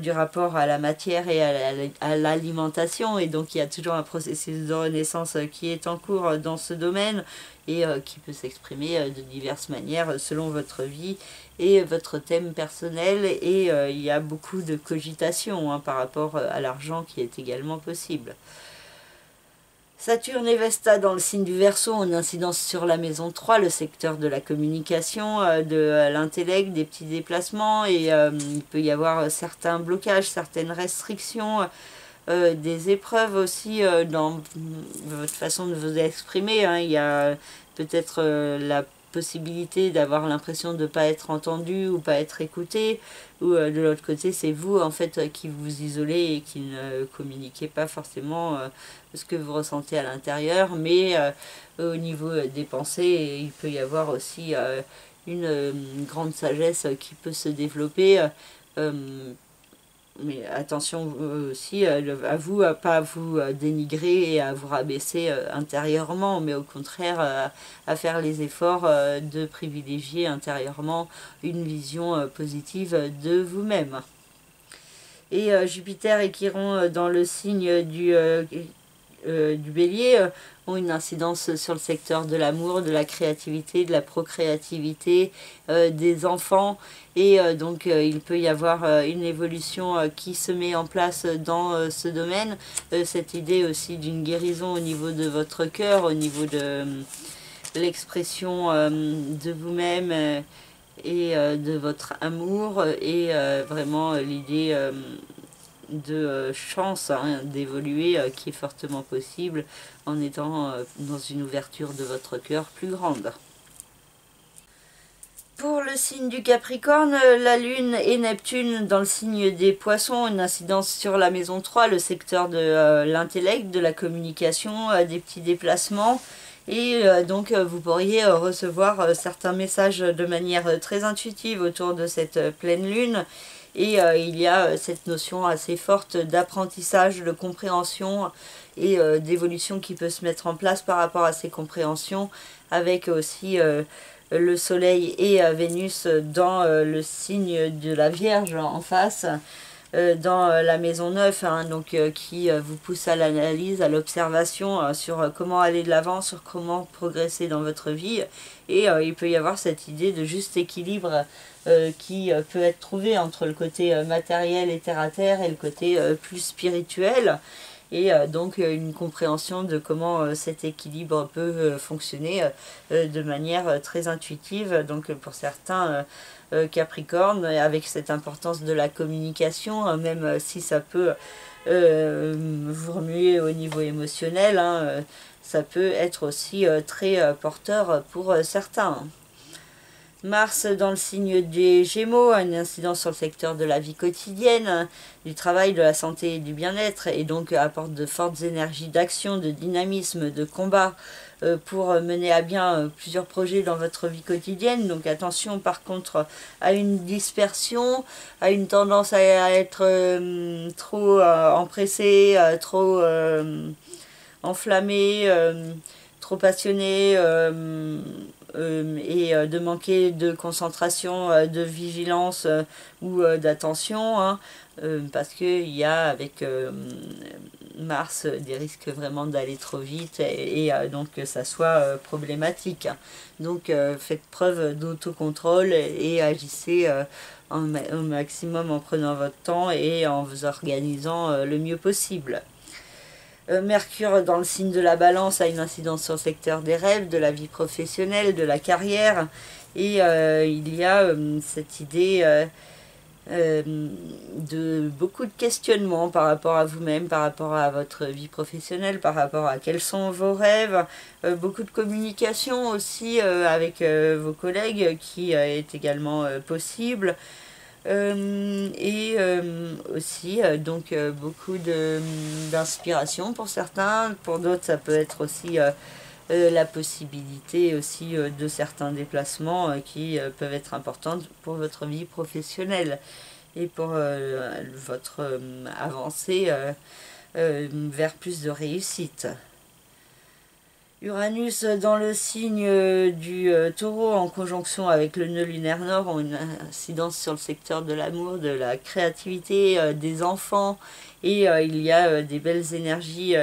du rapport à la matière et à l'alimentation, et donc il y a toujours un processus de renaissance qui est en cours dans ce domaine et qui peut s'exprimer de diverses manières selon votre vie et votre thème personnel, et il y a beaucoup de cogitation, hein, par rapport à l'argent qui est également possible. Saturne et Vesta dans le signe du Verseau ont une incidence sur la maison 3, le secteur de la communication, de l'intellect, des petits déplacements, et il peut y avoir certains blocages, certaines restrictions, des épreuves aussi dans votre façon de vous exprimer, hein. Il y a peut-être la possibilité d'avoir l'impression de ne pas être entendu ou pas être écouté, ou de l'autre côté c'est vous en fait qui vous isolez et qui ne communiquez pas forcément ce que vous ressentez à l'intérieur, mais au niveau des pensées il peut y avoir aussi une grande sagesse qui peut se développer, mais attention aussi à vous, à pas vous dénigrer et à vous rabaisser intérieurement, mais au contraire à faire les efforts de privilégier intérieurement une vision positive de vous-même. Et Jupiter et Chiron dans le signe du Bélier ont une incidence sur le secteur de l'amour, de la créativité, de la procréativité, des enfants, et donc il peut y avoir une évolution qui se met en place dans ce domaine, cette idée aussi d'une guérison au niveau de votre cœur, au niveau de l'expression de vous-même et de votre amour, et vraiment l'idée de chance, hein, d'évoluer qui est fortement possible en étant dans une ouverture de votre cœur plus grande. Pour le signe du Capricorne, la Lune et Neptune dans le signe des Poissons ont une incidence sur la maison 3, le secteur de l'intellect, de la communication, des petits déplacements. Et donc vous pourriez recevoir certains messages de manière très intuitive autour de cette pleine lune. Et il y a cette notion assez forte d'apprentissage, de compréhension et d'évolution qui peut se mettre en place par rapport à ces compréhensions, avec aussi le Soleil et Vénus dans le signe de la Vierge en face, dans la maison 9, hein, donc qui vous pousse à l'analyse, à l'observation sur comment aller de l'avant, sur comment progresser dans votre vie. Et il peut y avoir cette idée de juste équilibre qui peut être trouvé entre le côté matériel et terre-à-terre et le côté plus spirituel. et donc une compréhension de comment cet équilibre peut fonctionner de manière très intuitive. Donc pour certains Capricorne, avec cette importance de la communication, même si ça peut vous remuer au niveau émotionnel, hein, ça peut être aussi très porteur pour certains. Mars dans le signe des Gémeaux a une incidence sur le secteur de la vie quotidienne, du travail, de la santé et du bien-être, et donc apporte de fortes énergies d'action, de dynamisme, de combat pour mener à bien plusieurs projets dans votre vie quotidienne. Donc attention par contre à une dispersion, à une tendance à être trop empressé, trop enflammé, trop passionné, et de manquer de concentration, de vigilance ou d'attention, hein, parce qu'il y a avec Mars des risques vraiment d'aller trop vite et donc que ça soit problématique. Donc faites preuve d'autocontrôle et agissez au maximum en prenant votre temps et en vous organisant le mieux possible. Mercure dans le signe de la Balance a une incidence sur le secteur des rêves, de la vie professionnelle, de la carrière. Et il y a cette idée de beaucoup de questionnements par rapport à vous-même, par rapport à votre vie professionnelle, par rapport à quels sont vos rêves. Beaucoup de communication aussi avec vos collègues qui est également possible. Et aussi donc beaucoup d'inspiration pour certains, pour d'autres ça peut être aussi la possibilité aussi de certains déplacements qui peuvent être importants pour votre vie professionnelle et pour votre avancée vers plus de réussite. Uranus dans le signe du Taureau en conjonction avec le nœud lunaire nord ont une incidence sur le secteur de l'amour, de la créativité, des enfants, et il y a des belles énergies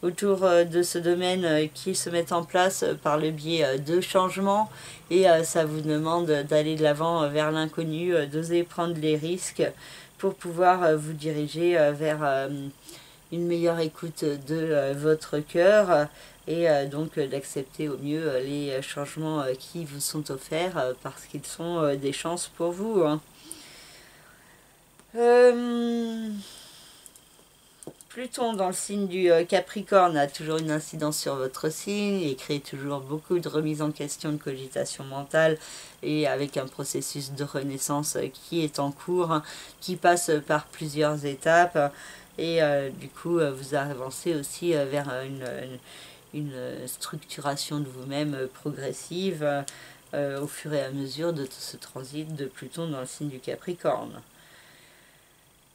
autour de ce domaine qui se mettent en place par le biais de changements, et ça vous demande d'aller de l'avant vers l'inconnu, d'oser prendre les risques pour pouvoir vous diriger vers une meilleure écoute de votre cœur, et donc d'accepter au mieux les changements qui vous sont offerts parce qu'ils sont des chances pour vous, hein. Pluton dans le signe du Capricorne a toujours une incidence sur votre signe et crée toujours beaucoup de remise en question, de cogitation mentale, et avec un processus de renaissance qui est en cours, hein, qui passe par plusieurs étapes, et du coup vous avancez aussi vers une structuration de vous-même progressive au fur et à mesure de ce transit de Pluton dans le signe du Capricorne.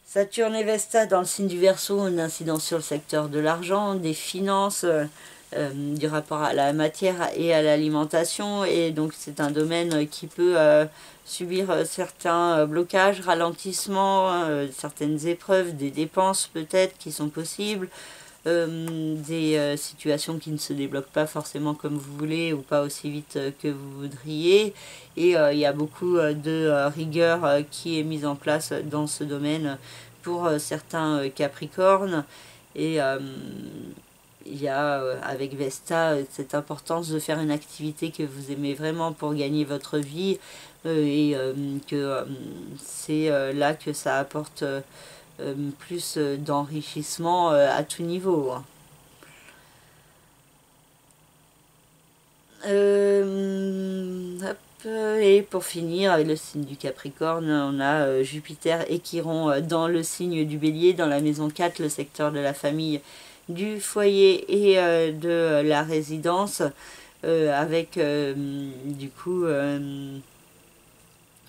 Saturne et Vesta dans le signe du Verseau ont une incidence sur le secteur de l'argent, des finances, du rapport à la matière et à l'alimentation, et donc c'est un domaine qui peut subir certains blocages, ralentissements, certaines épreuves, des dépenses peut-être qui sont possibles, des situations qui ne se débloquent pas forcément comme vous voulez ou pas aussi vite que vous voudriez, et il y a beaucoup de rigueur qui est mise en place dans ce domaine pour certains Capricornes, et il y a avec Vesta cette importance de faire une activité que vous aimez vraiment pour gagner votre vie, et que c'est là que ça apporte plus d'enrichissement à tout niveau. Et pour finir, avec le signe du Capricorne, on a Jupiter et Chiron dans le signe du Bélier, dans la maison 4, le secteur de la famille, du foyer et de la résidence, avec du coup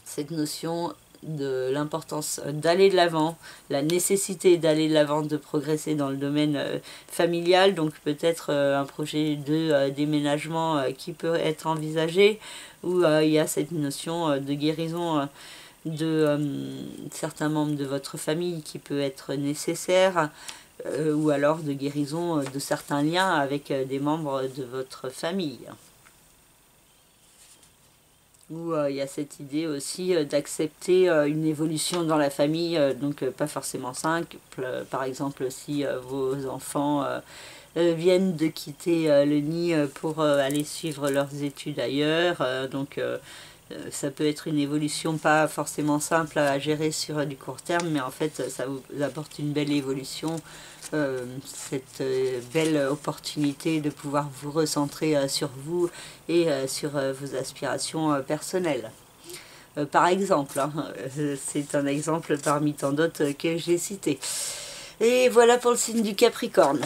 cette notion de l'importance d'aller de l'avant, la nécessité d'aller de l'avant, de progresser dans le domaine familial, donc peut-être un projet de déménagement qui peut être envisagé, où il y a cette notion de guérison de certains membres de votre famille qui peut être nécessaire, ou alors de guérison de certains liens avec des membres de votre famille. où il y a cette idée aussi d'accepter une évolution dans la famille, donc pas forcément simple. Par exemple, si vos enfants viennent de quitter le nid pour aller suivre leurs études ailleurs, ça peut être une évolution pas forcément simple à gérer sur du court terme, mais en fait ça vous apporte une belle évolution, cette belle opportunité de pouvoir vous recentrer sur vous et sur vos aspirations personnelles. Par exemple, hein, c'est un exemple parmi tant d'autres que j'ai cités. Et voilà pour le signe du Capricorne.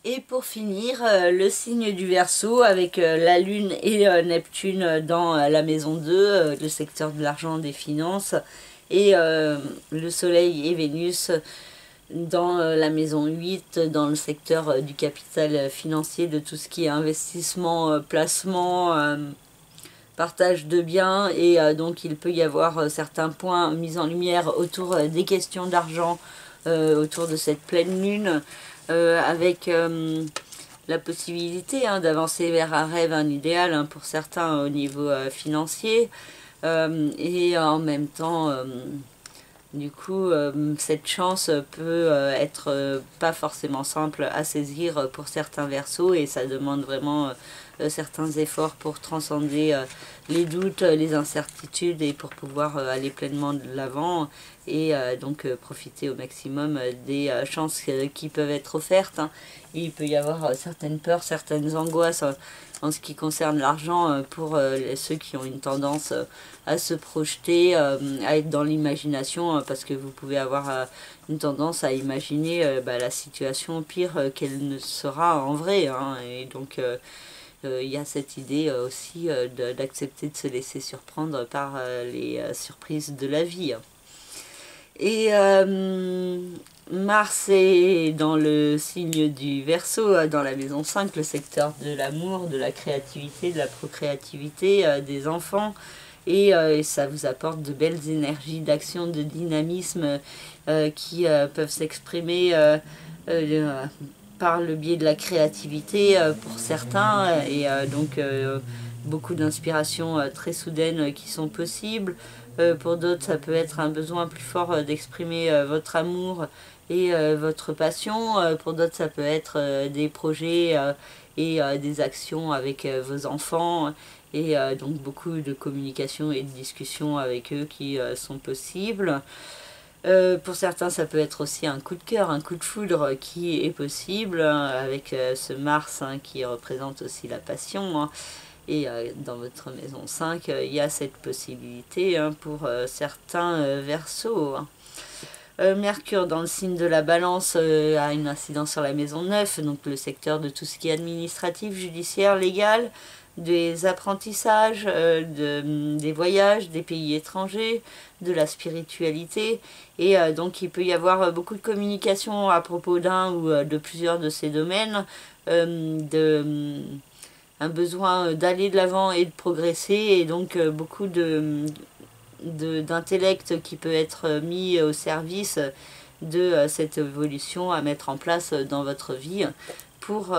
Et pour finir, le signe du Verseau avec la Lune et Neptune dans la maison 2, le secteur de l'argent, des finances, et le Soleil et Vénus dans la maison 8, dans le secteur du capital financier, de tout ce qui est investissement, placement, partage de biens, et donc il peut y avoir certains points mis en lumière autour des questions d'argent, autour de cette pleine lune, avec la possibilité d'avancer vers un rêve, un idéal, hein, pour certains au niveau financier, et en même temps, du coup, cette chance peut être pas forcément simple à saisir pour certains Verseaux, et ça demande vraiment certains efforts pour transcender les doutes, les incertitudes, et pour pouvoir aller pleinement de l'avant, et donc profiter au maximum des chances qui peuvent être offertes, hein. Il peut y avoir certaines peurs, certaines angoisses en ce qui concerne l'argent pour ceux qui ont une tendance à se projeter, à être dans l'imagination, parce que vous pouvez avoir une tendance à imaginer la situation pire qu'elle ne sera en vrai, hein. Et donc il y a cette idée aussi d'accepter de se laisser surprendre par les surprises de la vie. Et Mars est dans le signe du Verseau, dans la maison 5, le secteur de l'amour, de la créativité, de la procréativité, des enfants. Et ça vous apporte de belles énergies d'action, de dynamisme qui peuvent s'exprimer par le biais de la créativité pour certains, et donc beaucoup d'inspirations très soudaines qui sont possibles. Pour d'autres, ça peut être un besoin plus fort d'exprimer votre amour et votre passion. Pour d'autres, ça peut être des projets et des actions avec vos enfants, et donc beaucoup de communication et de discussion avec eux qui sont possibles. Pour certains, ça peut être aussi un coup de cœur, un coup de foudre qui est possible, hein, avec ce Mars, hein, qui représente aussi la passion, hein. Et dans votre maison 5, il y a cette possibilité, hein, pour certains Verseaux, hein. Mercure dans le signe de la Balance a une incidence sur la maison 9, donc le secteur de tout ce qui est administratif, judiciaire, légal, des apprentissages, des voyages, des pays étrangers, de la spiritualité, et donc il peut y avoir beaucoup de communication à propos d'un ou de plusieurs de ces domaines, un besoin d'aller de l'avant et de progresser, et donc beaucoup d'intellect qui peut être mis au service de cette évolution à mettre en place dans votre vie pour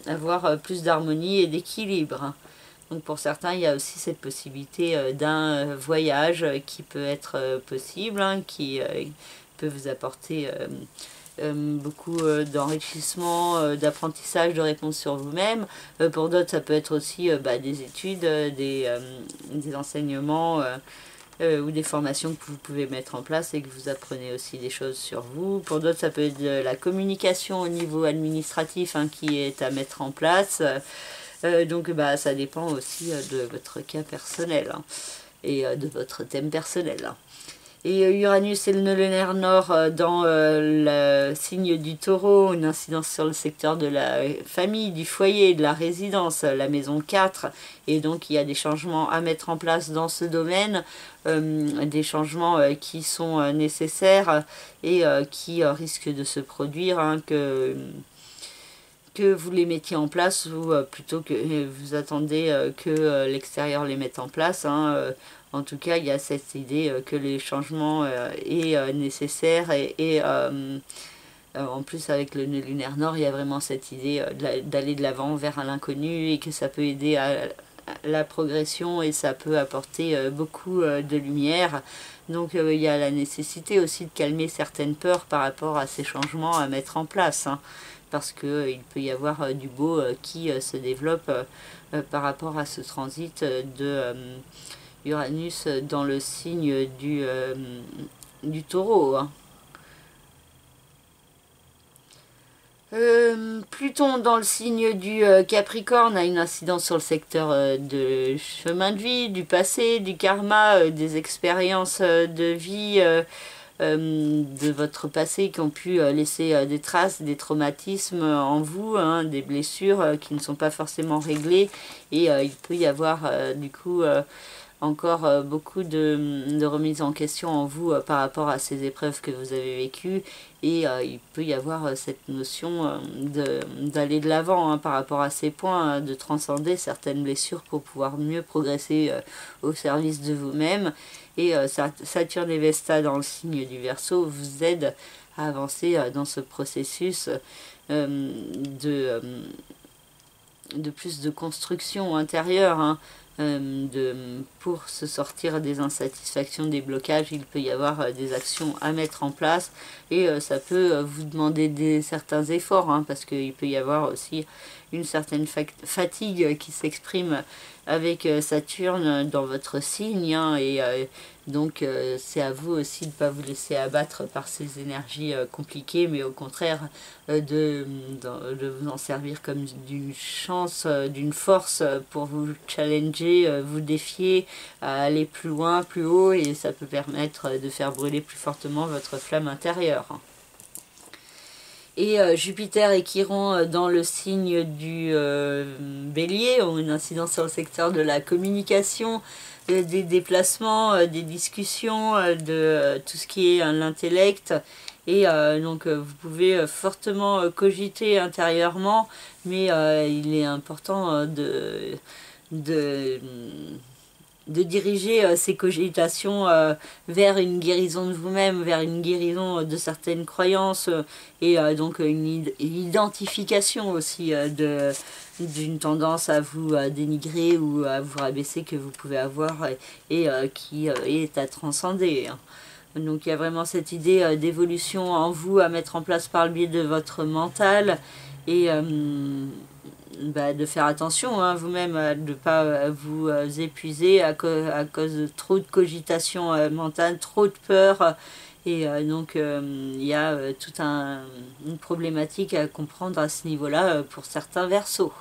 avoir plus d'harmonie et d'équilibre. Donc pour certains, il y a aussi cette possibilité d'un voyage qui peut être possible, hein, qui peut vous apporter beaucoup d'enrichissement, d'apprentissage, de réponse sur vous-même. Pour d'autres, ça peut être aussi des études, des enseignements ou des formations que vous pouvez mettre en place et que vous apprenez aussi des choses sur vous. Pour d'autres, ça peut être de la communication au niveau administratif, hein, qui est à mettre en place. Donc ça dépend aussi de votre cas personnel, hein, et de votre thème personnel, hein. Et Uranus est le nœud lunaire nord dans le signe du Taureau, une incidence sur le secteur de la famille, du foyer, de la résidence, la maison 4. Et donc il y a des changements à mettre en place dans ce domaine, des changements qui sont nécessaires et qui risquent de se produire, hein, que vous les mettiez en place, ou plutôt que vous attendez que l'extérieur les mette en place, hein. En tout cas, il y a cette idée que les changements est nécessaire, et en plus avec le nœud lunaire nord, il y a vraiment cette idée d'aller de l'avant vers l'inconnu, et que ça peut aider la progression et ça peut apporter beaucoup de lumière. Donc il y a la nécessité aussi de calmer certaines peurs par rapport à ces changements à mettre en place, hein, parce qu'il peut y avoir du beau qui se développe par rapport à ce transit de Uranus dans le signe du Taureau, hein. Pluton dans le signe du Capricorne a une incidence sur le secteur de chemin de vie, du passé, du karma, des expériences de vie de votre passé qui ont pu laisser des traces, des traumatismes en vous, hein, des blessures qui ne sont pas forcément réglées, et il peut y avoir du coup encore beaucoup de remises en question en vous par rapport à ces épreuves que vous avez vécues, et il peut y avoir cette notion d'aller de l'avant, hein, par rapport à ces points, de transcender certaines blessures pour pouvoir mieux progresser au service de vous-même. Et Saturne et Vesta dans le signe du Verseau vous aident à avancer dans ce processus de plus de construction intérieure, hein. Pour se sortir des insatisfactions, des blocages, il peut y avoir des actions à mettre en place, et ça peut vous demander certains efforts, hein, parce qu'il peut y avoir aussi une certaine fatigue qui s'exprime avec Saturne dans votre signe, hein, et donc c'est à vous aussi de ne pas vous laisser abattre par ces énergies compliquées, mais au contraire de vous en servir comme d'une chance, d'une force pour vous challenger, vous défier à aller plus loin, plus haut, et ça peut permettre de faire brûler plus fortement votre flamme intérieure. Et Jupiter et Chiron dans le signe du Bélier ont une incidence sur le secteur de la communication, des déplacements, des discussions, de tout ce qui est l'intellect. Et donc vous pouvez fortement cogiter intérieurement, mais il est important de diriger ces cogitations vers une guérison de vous-même, vers une guérison de certaines croyances, et donc une identification aussi d'une tendance à vous dénigrer ou à vous rabaisser que vous pouvez avoir, et qui est à transcender, hein. Donc il y a vraiment cette idée d'évolution en vous à mettre en place par le biais de votre mental, et de faire attention, hein, vous-même, de ne pas vous épuiser à cause de trop de cogitation mentale, trop de peur. Et donc il y a toute une problématique à comprendre à ce niveau-là pour certains Verseaux.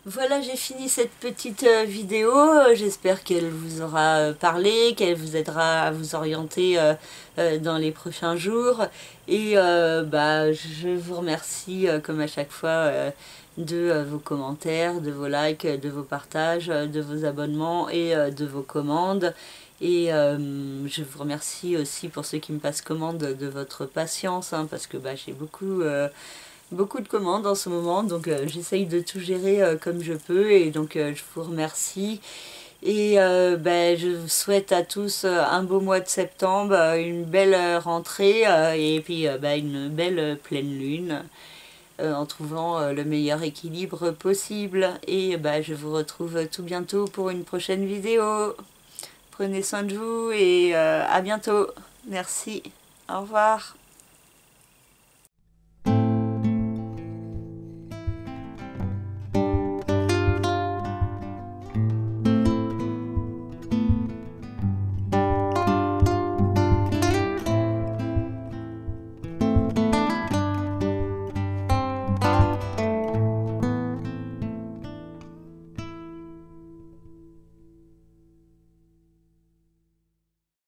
Voilà, j'ai fini cette petite vidéo. J'espère qu'elle vous aura parlé, qu'elle vous aidera à vous orienter dans les prochains jours. Et je vous remercie, comme à chaque fois, de vos commentaires, de vos likes, de vos partages, de vos abonnements et de vos commandes. Et je vous remercie aussi pour ceux qui me passent commande de votre patience, hein, parce que j'ai beaucoup de commandes en ce moment, donc j'essaye de tout gérer comme je peux, et donc je vous remercie. Et je vous souhaite à tous un beau mois de septembre, une belle rentrée, et puis une belle pleine lune, en trouvant le meilleur équilibre possible. Et je vous retrouve tout bientôt pour une prochaine vidéo. Prenez soin de vous et à bientôt. Merci. Au revoir.